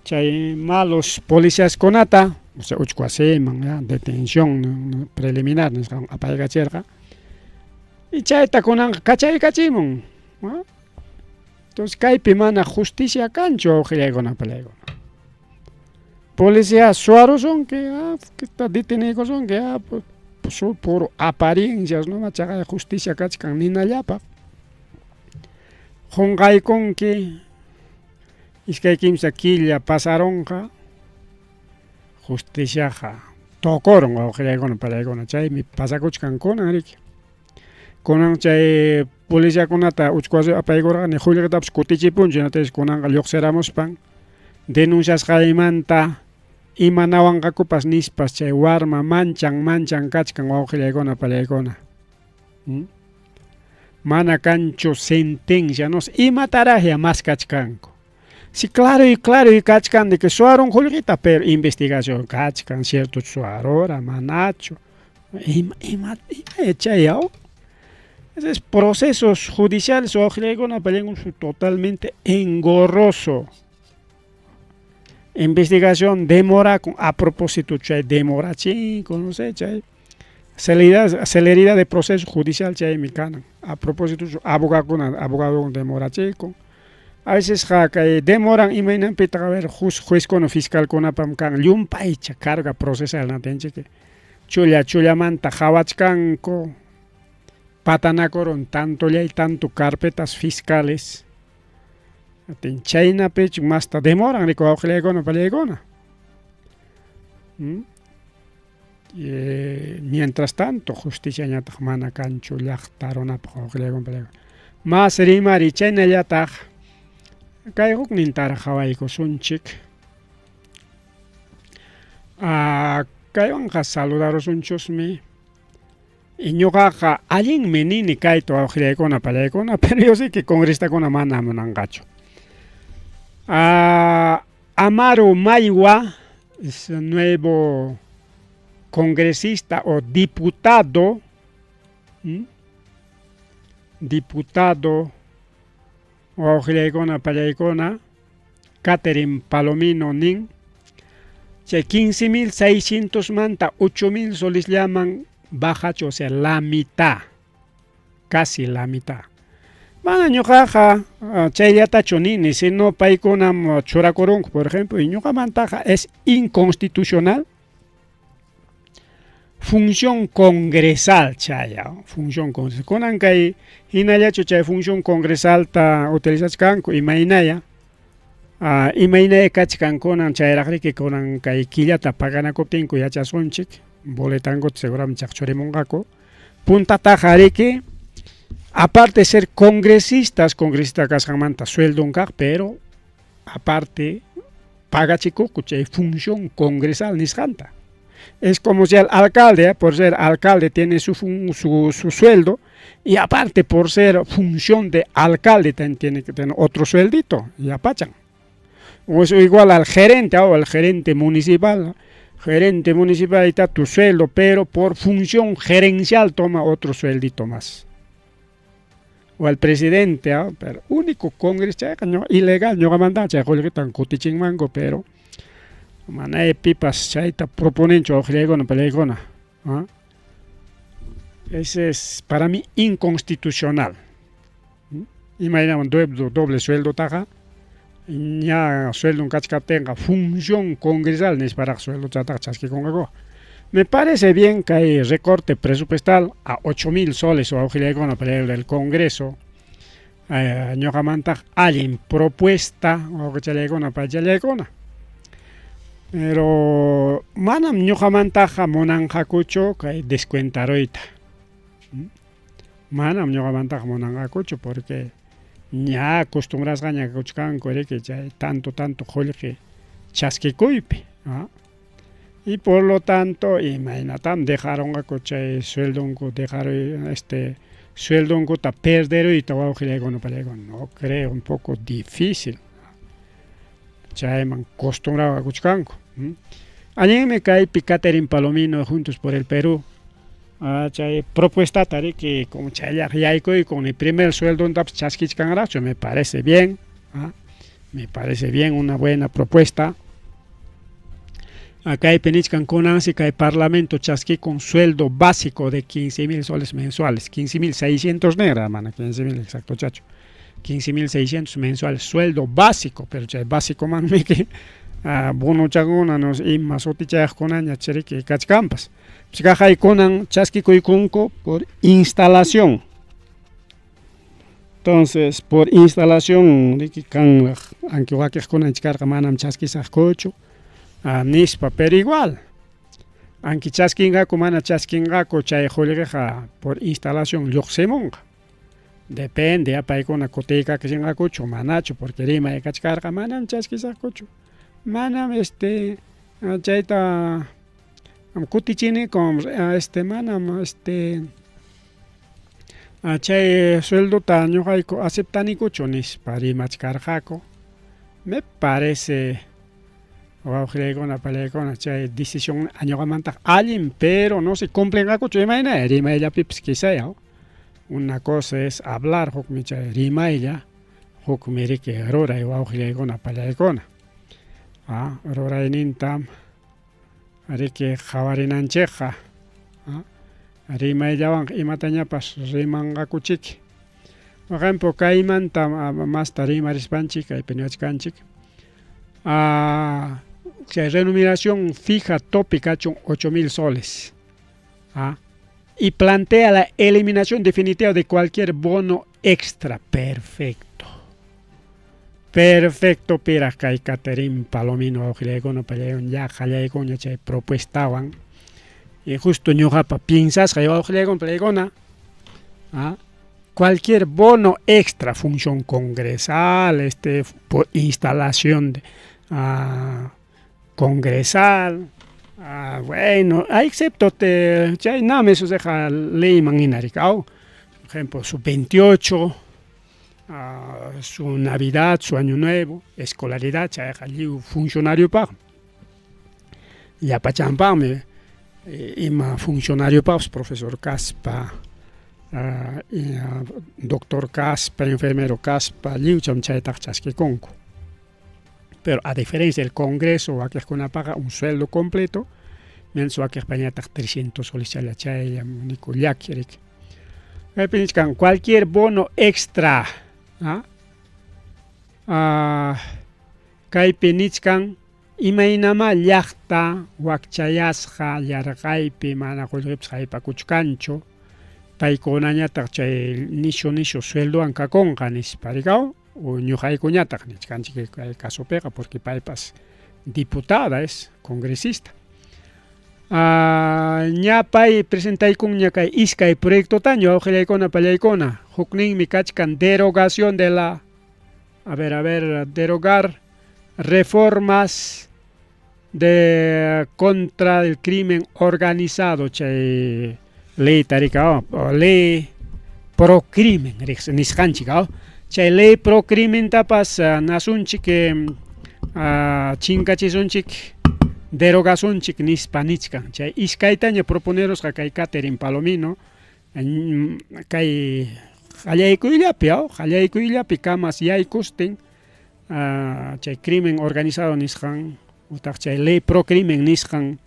chay malos policías conata, o sea, uchcuaseman, detención preliminar, apagacherja, y chaita conan, cachay cachimon. Entonces, kaypi mana justicia cancho augregona palegona. Policía suaro son que está detenido son que pues, por apariencias no machaga justicia cachcan ni nallapa. Hongay con que es que hay quimsa quilla pasaronja justicia ja tocoron augregona palegona chay mi pasacochcan con arik. Conan chay policía conata uchcuase apaigora ne julgataps kutichipun chinates conan lluqsiramos pan denuncias jaimanta imanawanqakupas nispas chay warma manchan kachkan wawqillaykuna palaykuna mana kanchu sentencia nos imatarajya mas kachkanku si claro y kachkan de que suaron julgita pero investigación kachkan cierto suarora manacho ima chayaw. Esos procesos judiciales o totalmente engorroso. Investigación demora a propósito, demora chico, no sé, celeridad de proceso judicial, mexicano. A propósito, abogado demora chico. A veces demoran y me a ver juez con fiscal con apamcan, yumpaicha carga procesal, no tenche que chulla manta, jawachkanko. Patanacoron tanto ya y tanto carpetas fiscales. En China pech más demoran de coauglegona palegona. Mientras tanto, justicia ya tajmana cancho yachtarona coauglegona palegona. Más rimari China ya taj. Kaihuk nintara hawaiko sunchik. Kaivan saludaros unchosmi. Y ñuqaqa allin menini kayto auglegona palegona, pero yo sé que congresta con la mana monangacho. Amaro Maywa es el nuevo congresista o diputado, diputado o auglegona palegona, Catherine Palomino Nin, 15.600 manta, 8.000 soles llaman bajacho, o sea, la mitad, casi la mitad. Mana ñuqaqa chayllata chunini, si no paykunam churakurunku, por ejemplo, y ñuqa mantaqa es inconstitucional. Función congresal chaya, función congresal. Kunan kay hinallachu chay función congresal ta utilizachkanku imaynaya. Imaynaya kachkankunan chayraqriki kunan kay killata paganakuptinku yachasunchik. Boletango seguramente chakchurimungaku. Puntata jariki. Aparte de ser congresistas kasqanmanta sueldo unkaq, pero aparte pagachikuku chay función congresal nisqanta. Es como si el alcalde, por ser alcalde, tiene su sueldo, y aparte por ser función de alcalde tiene que tener otro sueldito, y apachan. O eso igual al gerente o al gerente municipal. Gerente municipal está tu sueldo, pero por función gerencial toma otro sueldito más. O al presidente, pero único congresista ilegal, no manda que tan mango, pero manay pipas chaita proponencho auglegona palegona. Ese es para mí inconstitucional. Imaginamos doble sueldo taja, ya sueldo un cachca tenga función congresal, ni para sueldo chatacha que con algo. Me parece bien que hay recorte presupuestal a 8.000 soles o auglegona para el Congreso. Alguien propuesta o que chalegona para chalegona. Pero manam ñuqamantaqa munanqakuchu kay descuentaroyta. manam ñuqamantaqa munanqakuchu porque ña acostumbrasqa kuchkanku riki chay tanto qullqi chaskikuypi, y por lo tanto imaginatam dejaronqaku chay sueldonku sueldonkuta perderuyta wawqillaykunapallaykunqa no creo, un poco difícil chayman acostumbrado kuchkanku. Allinmi kaypi Catherine Palomino Juntos por el Perú chay propuestata riki como chayllaq yaykuyku ni primer sueldontapas chaskichkanraqchu, me parece bien, una buena propuesta. Kaypi nichkan kunansi kay parlamento chaskikun sueldo básico de 15,000 soles mensuales, 15,600 negra, mana 15,000 exacto chacho, 15,600 mensuales, sueldo básico, pero chay básico manmi que bono chakunanos ima sutichayaqkunaña chiriki kachkampas. Pishqa haykunan chaskikuykunku por instalación. Entonces, por instalación riki kan anki wakiqkunanchikqa manam chaskisaqkuchu nispa, pero igual anki chaskinqaku mana chaskinqaku chay qullqiqa por instalación lluqsimunqa. Depende paykuna kutiykakachinqakuchu manachu, porque rimay kachkarqa manam chaskisaqkuchu. Manam chayta kutichinikum manam chay sueldota ñuqayku aceptanikuchu nispa rimachkarqaku. Me parece wawqillaykuna pallaykuna chay decisión ñuqamantaqa allin, pero no se cumplenqakuchu imayna rimayllapipas quizá. Una cosa es hablar hukmi chay rimaylla, hukmi riki ruray wawqillaykuna pallaykuna. Ruraynintam riki qawarinanchikqa rimayllawanqa imatañapas rimanqakuchiki. Por ejemplo, kaymanta masta rimarispanchik kaypi ñuachkanchik chay remuneración fija tope kachun 8,000 soles, y plantea la eliminación definitiva de cualquier bono extra. Perfecto, pira kay Catherine Palomino wawqillaykuna pallaykuna ya qallaykuna chay propuestawan y justo ñuqapa piensasqa wawqillaykuna pallaykuna cualquier bono extra, función congresal, por instalación de congresal, bueno, excepto chay name eso deja ley manginaricao, por ejemplo, su 28, su Navidad, su Año Nuevo, escolaridad, chay funcionario pago. Ya pachampame, ima funcionario pago, profesor Caspa, doctor Caspa, enfermero Caspa, liucham chaytaq chaskikunku. Pero a diferencia del Congreso, wakijkuna paga un sueldo completo, menos wakijpañataq 300 soles chay niku llakirik. Kaypinichkan cualquier bono extra, kaypinichkan imaynama llaqta wakchayasqa yarqaypi mana qullqipas haypakuchkanchu, paykunañataq chay nishu sueldowan kakunqa nispa rikaw, ñuqaykuñataq nichkanchik kay casopiqa, porque paypas diputada es, congresista. Ña pay presentaykunña kay iskay proyectota wawqillaykuna pallaykuna, hukninmi kachkan derogación de la derogar reformas de contra el crimen organizado, chay ley tarika ley pro crimen nisqanchik, chay ley pro crimen tapas nasunchik chinkachisunchik derogasunchik nispa nichkan. Chay iskaytaña proponerosqa kay Catherine Palomino kay qallaykuyllapi kamas yaykustin chay crimen organizado nisqan utaq chay ley pro crimen nisqan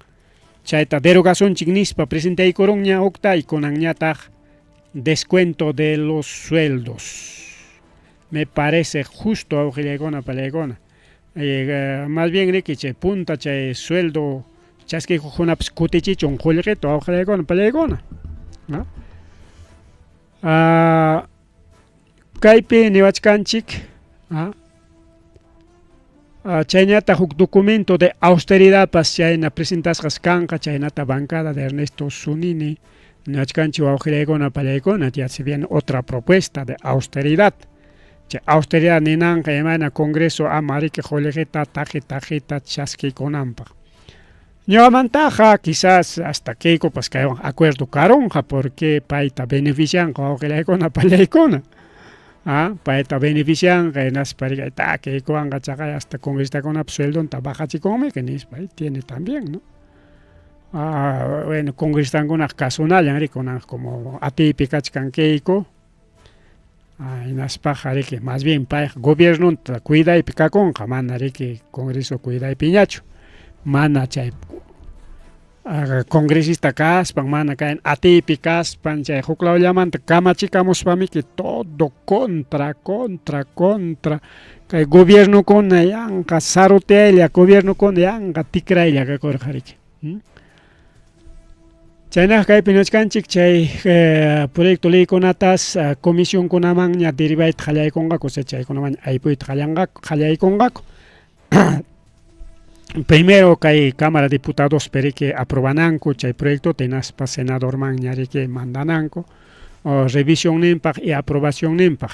chayta derogasunchik nispa presentaykurunña uktay kunanñataq descuento de los sueldos. Me parece justo wawqillaykuna pallaykuna. Más bien riki chay punta chay sueldo chaskikujunapas kutichichun qullqita wawqillaykuna pallaykuna. Kaypi niwachkanchik chaynata huk documento de austeridad pas chayna presentasqas kanqa chaynata bancada de Ernesto Zunini Nachkanchi wawqilaykuna pallaykuna ya se viene otra propuesta de austeridad. Austeridad ninanqa imana Congreso amariki joligita tajita chaskiykunanpaq. Ñuqamantaqa quizás hasta kayku pues kaywan acuerdo karonqa porque payta beneficianqa wawqilaykuna pallaykuna. Payta beneficianqa hinaspa kaykuwanqa chaqay hasta congresakunapas sueldonta bajachikunmi que nispa tiene también, ¿no? Bueno, congresankunaqa kasunallan rikunan como atipi kachkan kayku. Hinaspaqa riki más bien payqa gobernonta cuidaypi kakunqa mana riki congreso cuidaypiñachu. Mana chay congresista kaspan mana kayan atipi kaspan chay huklawllamanta kamachikamuspami que todo contra kay gobiernokuna yanqa sarutaylla gobiernokuna yanqa tikraylla kakurqa riki. Chaynaqa kaypi ñuchkanchik chay proyecto leykunatas comisionkunaman ña derivayta qallaykunqaku chaykunaman aypuyta qallaykunqaku. Primero kay Cámara de Diputados periki aprobananku chay proyecto hinaspa senadorman ñariki mandananku revisión ninpaq y aprobación ninpaq,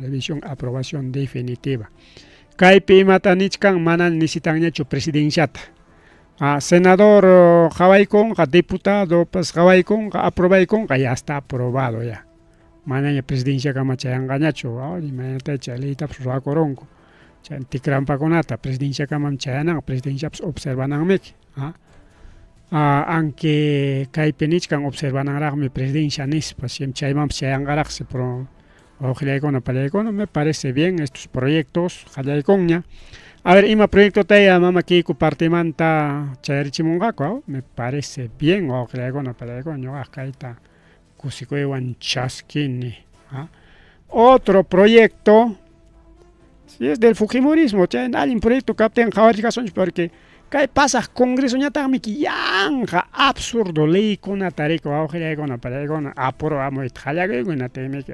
revisión aprobación definitiva. Kaypi imata nichkan mana necesitanñachu presidenciata. Senador qhawaykunqa, diputado pues qhawaykunqa, aprobaykunqa ya está aprobado ya. Manaña presidencia kamachayanqañachu, imanata chay leytapas ruwakurunku. Chay tikranpakunata presidencia kamam chayanan, presidenciapas observananmiki. Aunque kaypi nichkan observananraqmi presidencia nispa, chaymanpas chayanqaraqsi wawqilaykuna pallaykuna, me parece bien estos proyectos qallaykunña. A ver, ima proyecto taya mama kayku partimanta chayarichimunqaku, me parece bien wawqilaykuna pallaykuna ñuqaqa kayta kusikuywan chaskini. Otro proyecto es del Fujimorismo, chay allin proyecto kaptian qhawarikasunchik porque kay pasaq congreso ñataqmi yanqa absurdo leykunata riku wawqilaykuna pallaykuna aprobamuyta qallakuykunataymi.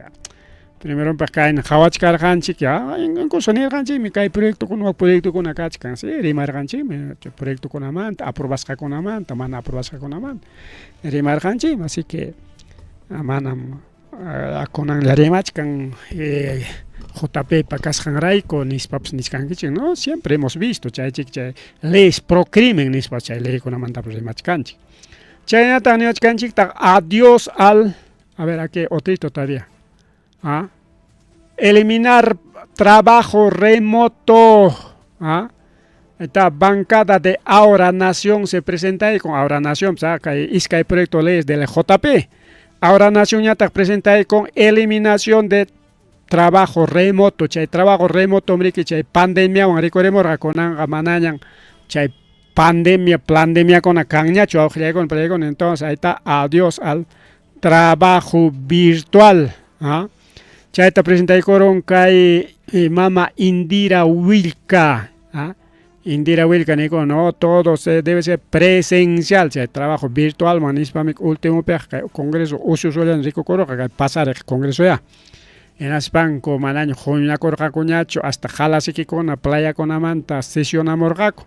Primero kayna qhawachkarqanchik incluso nirqanchikmi kay proyectokuna kachkan, sí, rimarqanchikmi proyectokunamanta, aprobasqakunamanta, mana aprobasqakunamanta rimarqanchikmi, así que manam kunanlla rimachkan JPpa kasqanrayku nispapas niskankichik, no, siempre hemos visto chaychik chay leyes pro crimen nispa chay leykunamantapas rimachkanchik. Chaynata niwachkanchiktaq adiós al, a ver, aquí otrito todavía. Eliminar trabajo remoto. Esta bancada de Ahora Nación se presenta ahí con Ahora Nación, hay proyecto de leyes del JP. Ahora Nación ya está presenta ahí con eliminación de trabajo remoto. Chay trabajo remoto, hombre, que chay pandemia, recordemos con manañan, chay pandemia con la cañacho, entonces ahí está adiós al trabajo virtual. Chayta presenta koron kay mama Indira Wilka. Indira Wilka niko no, todo debe ser presencial, chay trabajo virtual manispamik último congreso ususolan rico koro kay pasar el congreso ya. En aspanko malaño joña korqa kuñacho hasta jalasiki kona playa kona manta sesión amorgako.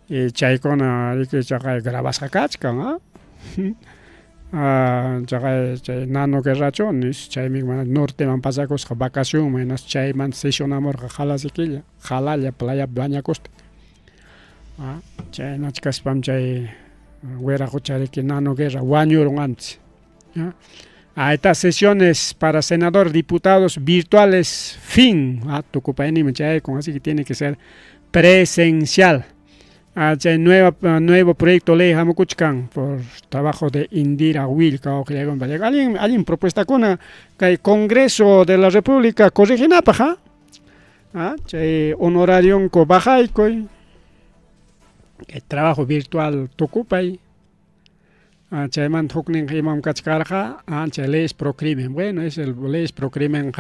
Y chay kona riki chay grabasqa kachkan, chay nano guerrachones, chaymi norteman pasakusqa vacación menos chayman sesionamurqa jalasikilla, jalalla playa bañakusta. Chay nachkaspam chay guerrajuchariki nano guerra wañurun antes. Estas sesiones para senador, diputados virtuales, fin. Tucupayni chay con así que tiene que ser presencial. Nuevo proyecto ley Hamukuchkan por trabajo de Indira Wilka o alguien propuesta con el Congreso de la República corregina paja honorario ko bajay koy el trabajo virtual tokupay chayman huknin imam kachkarja leyes pro crimen. Bueno, es el leyes pro crimen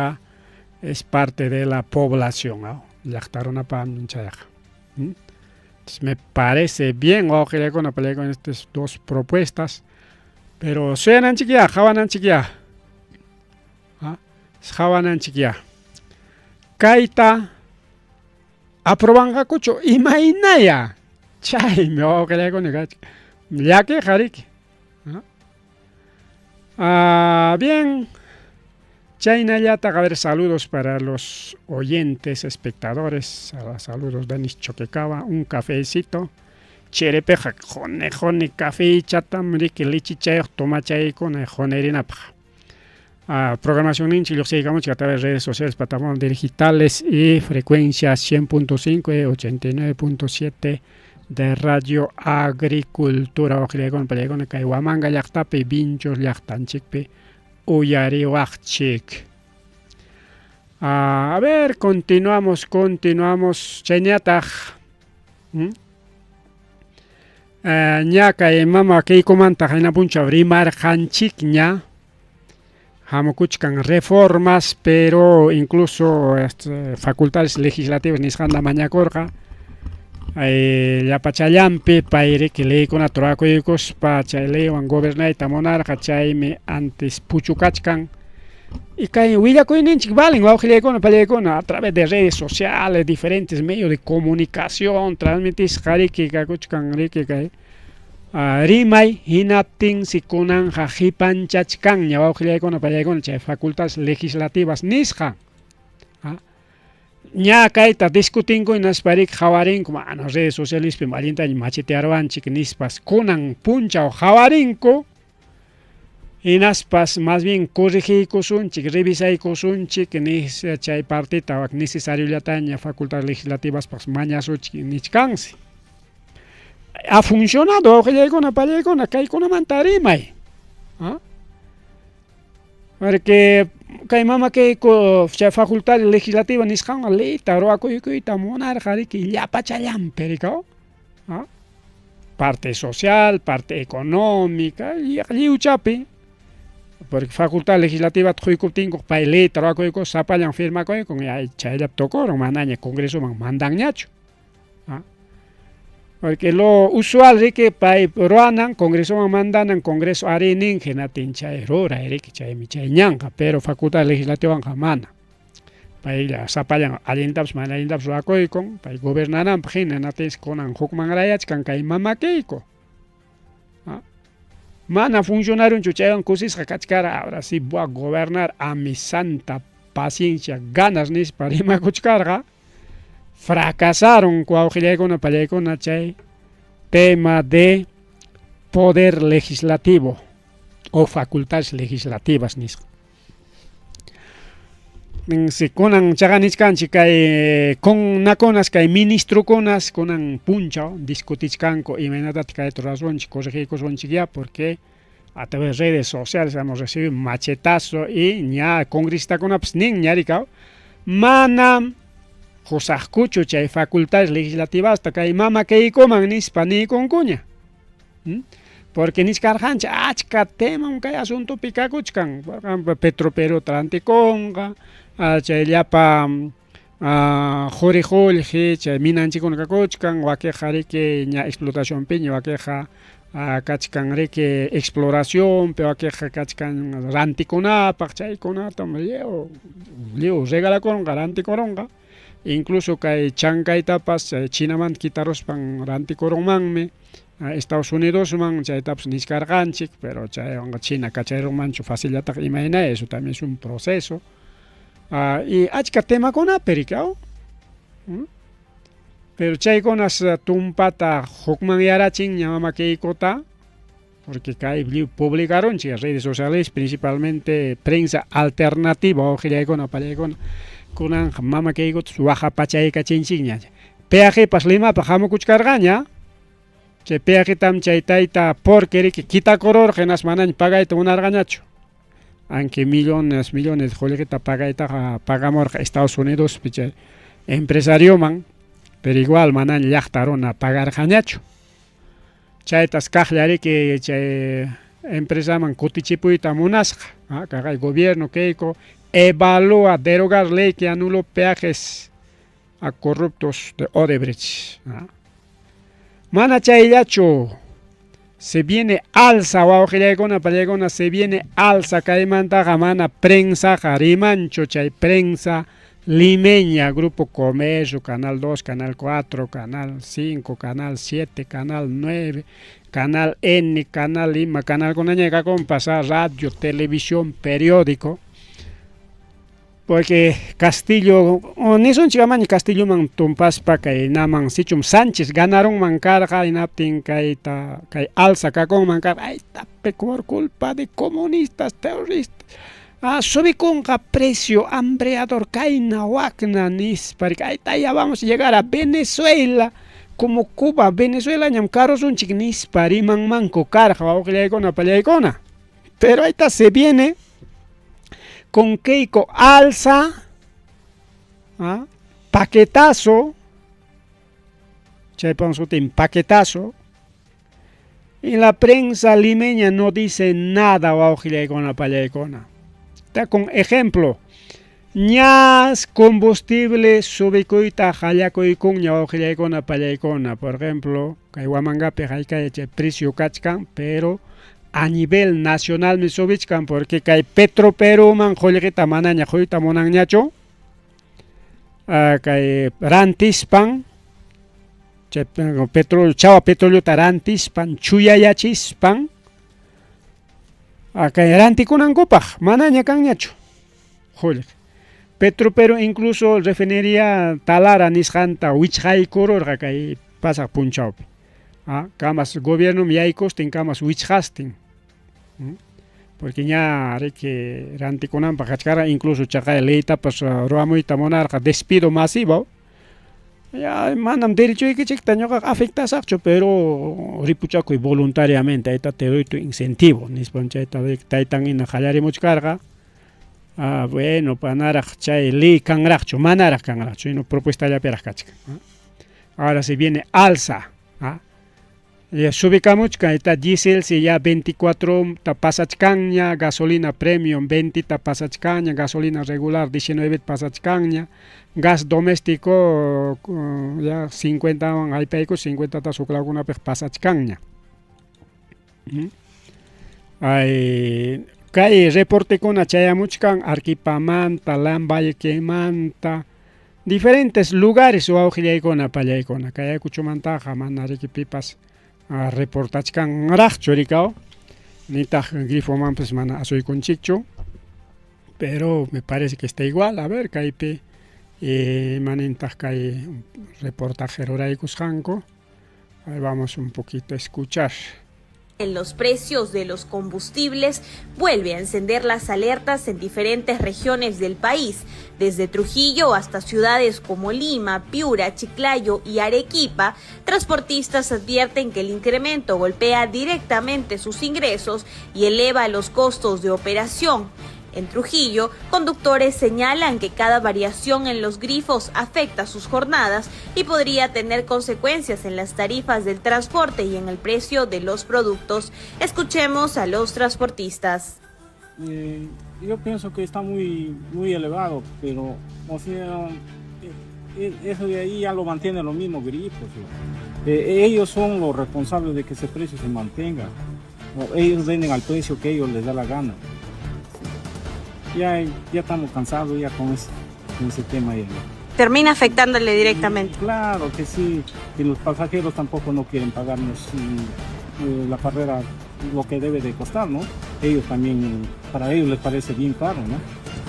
es parte de la población llaqtaruna pan chayaja. Me parece bien con estas dos propuestas, pero suenan chiquilla, jawanan chiquilla, kaita aprobanga kucho imainaya chay me con el ya que jariki Bien, Chaynallata, a ver, saludos para los oyentes, espectadores, saludos Denis Choquecaba, un cafecito, cherepeja, jone, café, chatam, rique, lichi, chay, toma chay, con jonerinapaja. Programación en Chile, sigamos a través de redes sociales, plataformas digitales y frecuencias 100.5 y 89.7 de Radio Agricultura. Ojilekon, pelekon, kaiwamanga, yaktape, binchos, yaktanchikpe, uyari, wachik. A ver, continuamos. Cheñataj. Ñaka y mama que comanta en la puncha brimar hanchikña. Hamukuchkan reformas, pero incluso facultades legislativas nisjanda mañacorja. La pachayampe paire que ley con atroacoicos pachaley wan gobernaita monarca chaime antes puchukachkan. Y que huilla coininchik valen a través de redes sociales, diferentes medios de comunicación, transmitis jariki kakuchkan riki kai. Rimay hinaptin sikunan jajipan chachkan ñawajilekona pallaykona chay facultades legislativas nisqa. Ña kayta discutinko inasparik jawarinko mano redes sociales pe malinta machetearwanchik nispas kunan punchaw jawarinko inaspas más bien corrigiykusunchik revisaykusunchik nis chay partita necesario llataña facultades legislativas pas mañasuchik nichkansi. Ha funcionado, ojalá pallaykuna kaykunamanta rimay. Porque kay mama kayku chay facultad legislativa nisqanqa leyta ruwakuyta munarqa riki llapachallampi rikaw. Parte social, parte económica, lliwchapi. Porque facultad legislativa tukuykuptinqa pay leyta ruwakuyku sapallan firmakuykun chayllapi tokoron manaña congresoman mandanñachu. Porque lo usual es que pay ruanan, congreso mandanan, congreso arinin, genatin chay rora, chay ñanca, pero facultad legislativa jamana. Pay la sapayan alintaps, manalintaps ruakoykon, pay gobernaran, genatis konan hukman rayach, kankay mamakeiko. Mana funcionaron chuchayan kusis kachkara, ahora sí voy a gobernar a mi santa paciencia, ganas nis para ima kuchkarga. Fracasaron cuaujilegona pallaykuna chay tema de poder legislativo o facultades legislativas nisqa. Si kunan chaqanichkanchik kay nakonas kay ministrokunas kunan punchaw discutichkanku imaynatata kayta razonchik corregiykusunchik ya porque a través de redes sociales hemos recibido machetazo y ña congresista-kunapas nin ñarikaw manam Josajkuchu chay facultades legislativas hasta kay mama kaykuman nispa nikunkuña. Porque niskarjancha achka tema kay asunto pikakuchkan. Por ejemplo, Petroperú Atlanticonqa, chay llapa Jorijolji, chay minanchikuna kakuchkan, wakeja riki ña explotación piña, wakeja kachkan riki exploración, pe wakeja kachkan rantikunapaq chaykunata leo regalakunqa rantikuronqa. Incluso kay chankaytapas Chinaman quitarospan rantikuronmanmi Estados Unidos man chaytapas niskarqanchik, pero chay China kachayronmanchu facillataq imayna, eso también es un proceso. Y achka temakunapi rikaw. Pero chaykunas tumpata hukman yarachin ña mamakeykota, porque kay publicaron en redes sociales, principalmente prensa alternativa, ojillaykuna pallaykuna. Kunan mama kaygut waja pachayka chinchigña. Peaje pas lima pa hamukuchkargaña. Che peaje tam chaytaita porque que quita coror genas manañ pagayta unargañacho. Aunque millones jolequeta pagayta pagamor Estados Unidos piche empresario man, pero igual manañ llaqtarona pagar gañacho. Chaytas kajllari que chay empresa man kutichipuyta munasqa, kagay gobierno keiko evalúa derogar ley que anuló peajes a corruptos de Odebrecht. Mana chayllacho se viene alza se viene alza caimanta mana prensa jarimancho chay prensa limeña, Grupo Comercio, Canal 2, Canal 4, Canal 5, Canal 7, Canal 9, Canal N, Canal Lima, Canal Conañega, con pasar radio, televisión, periódico. Porque Castillo, ni son chigamañi Castillo man tumpaspa kay naman sichum Sánchez ganaron mancarga inaptin kay alza kakon mancarga ay tape por culpa de comunistas terroristas. Subí con precio hambreador kaina wakna nis para que ya vamos a llegar a Venezuela como Cuba, Venezuela ñam caros un chignis pari man manco carga o que icona. Pero ahí está se viene con Keiko alza, paquetazo, paquetazo, y la prensa limeña no dice nada con la payaicona. Está con ejemplo, ñas combustible subicuita jayacoicun ña con la payaicona, por ejemplo, kaiwamangape jaika precio cachcan, pero a nivel nacional me sobichkan porque kay Petro Perú man jollita manaña joyta monanñacho kay rantispan petróleo chawa petróleo tarantispan chuyayachispan kay rantikunankupak manaña kanñacho jolle Petro Perú incluso refinería talara nisqanta wichqaykururqa kay pasaq punchawpi kamas gobierno miyaykos tinkamas wichqastin porque ya hay que ranticonan para cachar incluso chaca leita pues ruamuita monarca despido masivo ya mandan derecho y que chictaño afecta sacho pero ripuchaco y voluntariamente ahí te doy tu incentivo ni sponcheta de taitan in jalari much carga bueno panara chay ley cangracho manara cangracho y no propuesta ya peras cachica ahora se viene alza ya subicamos que está diésel si ya 24 tapasachcaña, gasolina premium 20 tapasachcaña, gasolina regular 19 pasachcaña, gas doméstico ya 50 hay peico 50 tasuclaguna pasachcaña. Hay cae reporte con achayamuchcan, Arquipamanta, Lambaye Quemanta, diferentes lugares o auxilia icona paya icona, cae cuchumantaja, manariquipipas. Reportachkan raj choricao nita grifo man pues mana soy con chicho pero me parece que está igual a ver caipe manintas kai reportaje roraikus janko ahí vamos un poquito a escuchar. En los precios de los combustibles vuelve a encender las alertas en diferentes regiones del país, desde Trujillo hasta ciudades como Lima, Piura, Chiclayo y Arequipa. Transportistas advierten que el incremento golpea directamente sus ingresos y eleva los costos de operación. En Trujillo, conductores señalan que cada variación en los grifos afecta sus jornadas y podría tener consecuencias en las tarifas del transporte y en el precio de los productos. Escuchemos a los transportistas. Yo pienso que está muy elevado, pero o sea, eso de ahí ya lo mantienen los mismos grifos. Ellos son los responsables de que ese precio se mantenga. Ellos venden al precio que ellos les da la gana. Ya estamos cansados ya con ese tema. ¿Termina afectándole directamente? Claro que sí, y los pasajeros tampoco no quieren pagarnos la carrera lo que debe de costar, ¿no? Ellos también, para ellos les parece bien caro, ¿no?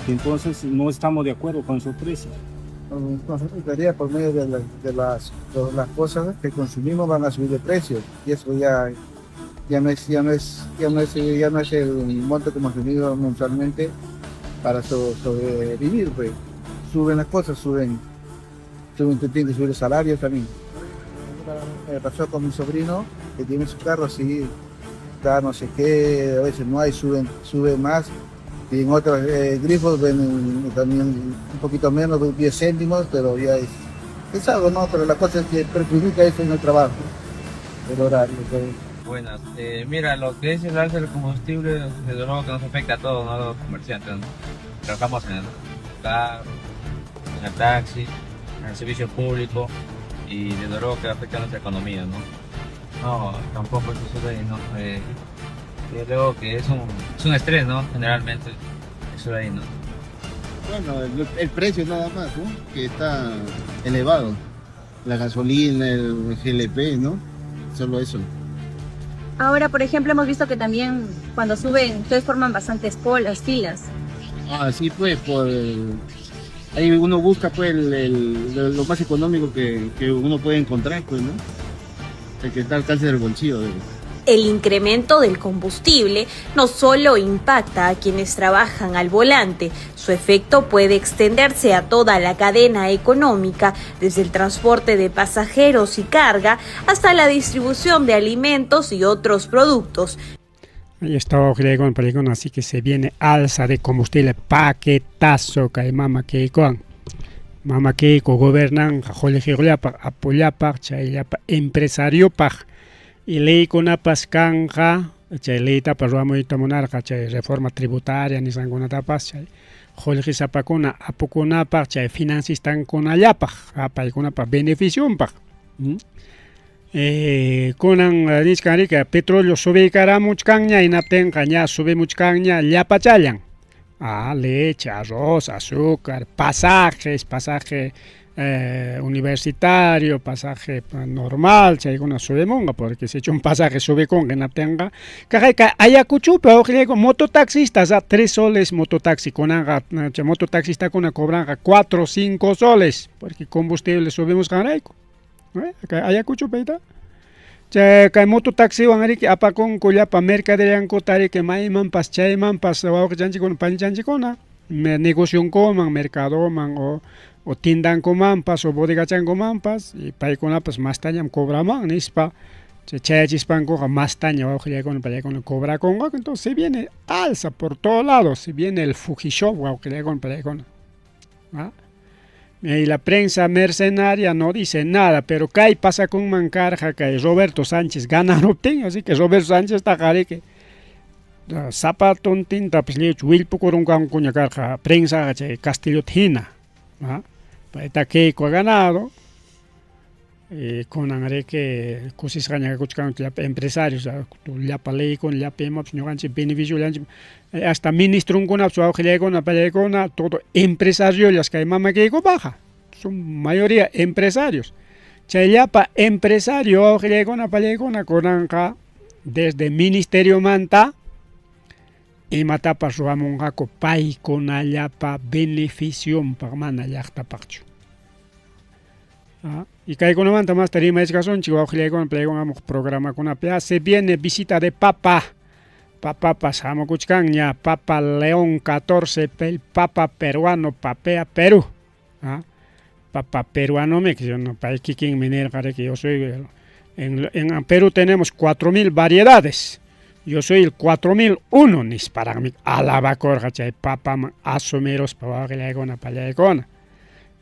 Y entonces no estamos de acuerdo con su precio. Nosotros por medio de las cosas que consumimos van a subir de precio y eso ya no es el monto que hemos tenido mensualmente para sobrevivir, pues. Suben las cosas, suben, tienen que subir los salarios también. Me pasó con mi sobrino que tiene su carro así, da no sé qué, a veces no hay, sube más. Y en otros grifos ven también un poquito menos, 10 céntimos, pero ya es algo, ¿no? Pero la cosa es que perjudica eso en el trabajo, el horario. Buenas. Mira, lo que es el alza del combustible, desde luego que nos afecta a todos, ¿no? A los comerciantes, ¿no? Trabajamos en el carro, en el taxi, en el servicio público y desde luego que afecta a nuestra economía, ¿no? No, tampoco eso sucede, ¿no? Yo creo que es un estrés, ¿no? Generalmente, eso de ahí, ¿no? Bueno, el precio nada más, ¿no? Que está elevado. La gasolina, el GLP, ¿no? Solo eso. Ahora, por ejemplo, hemos visto que también cuando suben, ustedes forman bastantes colas, filas. Ah, sí, pues, ahí uno busca, pues, lo más económico que uno puede encontrar, pues, ¿no? El que está al alcance del bolsillo. El incremento del combustible no solo impacta a quienes trabajan al volante, su efecto puede extenderse a toda la cadena económica, desde el transporte de pasajeros y carga hasta la distribución de alimentos y otros productos. Ahí estaba con película, así que se viene alza de combustible, paquetazo que mama que con gobiernan, apoyapa, empresario y ley con apascanja, ley tapa ruamoita monarca, reforma tributaria, ni sanguna tapas, Jorge Zapacona, apocona parcha, financistan con allapa, apacona para beneficio, conan discari que petróleo sube cara mucho caña y napten caña sube mucho caña, llapa chayan. Leche, arroz, azúcar, pasaje universitario, pasaje normal, si hay una sube monga, porque si he hecho un pasaje sube con que no tenga. Ayacucho, pero con mototaxistas a 3 soles mototaxi, con mototaxista con una cobranza 4 o 5 soles, porque combustible subimos canaico. Ayacucho, peita. Kay mototaxi wangari que apakon kuya pa mercadería kotari que maiman pas chayman pas awak janchi con panchanchi kona negocio koman mercado man o tiendan koman pas o bodega chan koman pas y pay kona pas más tañam cobra man nispa chayachis pan coja más taña awak con pay con cobra con entonces se viene alza por todos lados, se viene el Fujishop awak con pay con y la prensa mercenaria no dice nada, pero ¿qué pasa con Mancarja? Que Roberto Sánchez gana obtiene, así que Roberto Sánchez está jare que zapaton tinta pues le wilpo corungan cuña carja prensa que Castillo Tina, está que ha ganado con angare que cosas ganan empresarios, ya palei con ya pema pues no ganche beneficio hasta ministro un con todo empresario las que mama que baja son mayoría empresarios chayapa empresario con desde ministerio manta y mata para su amongaco pai con allapa beneficio para mana yachta pacho y que con manta más tarima es gasón chihuahua con programa con apea se viene visita de papa pasamos cuchcaña, Papa León 14, el Papa peruano, Papea Perú. Papa peruano me que yo no país que minero que yo soy en Perú tenemos 4000 variedades. Yo soy el 4001 nis para mí alaba corja chay papa asomeros para que le haga una palayecona.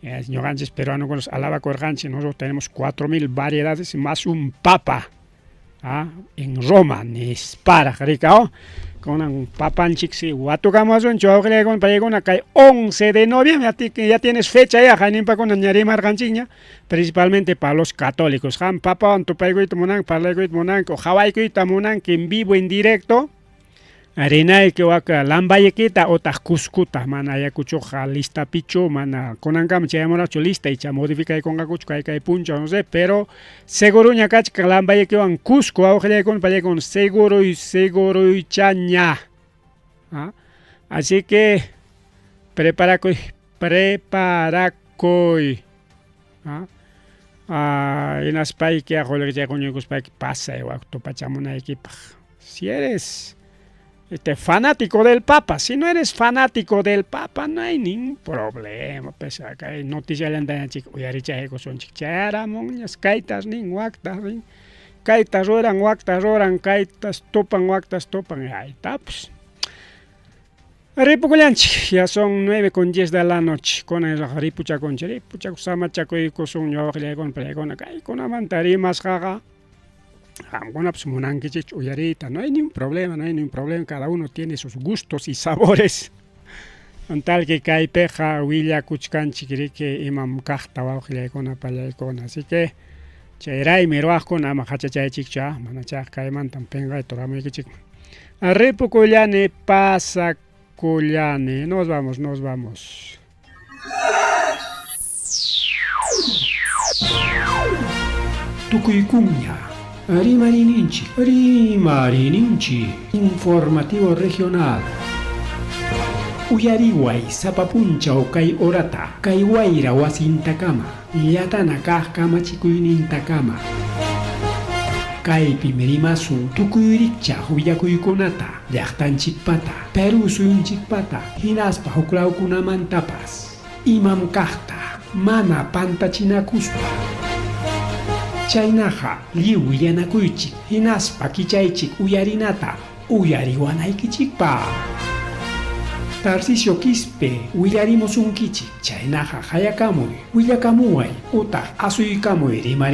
Señor Ganches peruano con los alaba corjanche nosotros tenemos 4000 variedades y más un papa. En Roma, ni para rica, con un papanchik, si guatugamos un choque con payegona, que 11 de noviembre, que ya tienes fecha ya, Jaimpa con Añarima Arganchiña, principalmente para los católicos. Han papa, tu paiguit monan, parlaguit monan, o Hawaii monan, que en vivo, en directo, arena que waka lambayequita o tajcuscuta, mana ayacuchoja lista picho, mana conangam chayamora lista y cha modifica con gacucho kai puncho, no sé, pero seguro ñacach que lambayeque van Cusco, aujele con paye con seguro y chaña. Así que prepara coi. En las países que ajoler ya con ellos para que pasa y wakto pachamona equipa. Si eres fanático del Papa, si no eres fanático del Papa no hay ningún problema, pues acá hay noticias le andan chico y aricha ego son chichara moñas kaitas nin waktas nin kaitas oran kaitas topan ahí está pues. Ripuculanchi, ya son 9:10 de la noche, con el ripucha con ripucha samachaco y con yo con pregona con amantari más jaga. No hay ningún problema, cada uno tiene sus gustos y sabores. Con tal que cae peja, huilla, cuchcan, chiquirique, imam, cachta, con palaycona. Así que, cherai, miroaj con amahacha, manachaj, caiman, tampenga, y torame, chic. Arrepoco ya ne pasa Cullani, nos vamos. Tucuycuña, Rimarininchi, informativo regional. Uyariway, sapapuncha o kay orata, kay wayra wasintakama, yatana kajkamachikuynintakama. Kaypi mirimasun tukuyricha huyakuykunata, llaqtanchikpata, Peru suyunchikpata, hinaspa huklawkunamantapas, imam kaqta, mana pantachinakuspa. Chaynaqa lliw willanakuychik, hinaspa kichaychik uyarinata, uyariwanaykichikpa. Tarcisio Quispe, willarimusunkichik, chaynaqa hayakamuy, willakamuway, utaq asuykamuy rimari.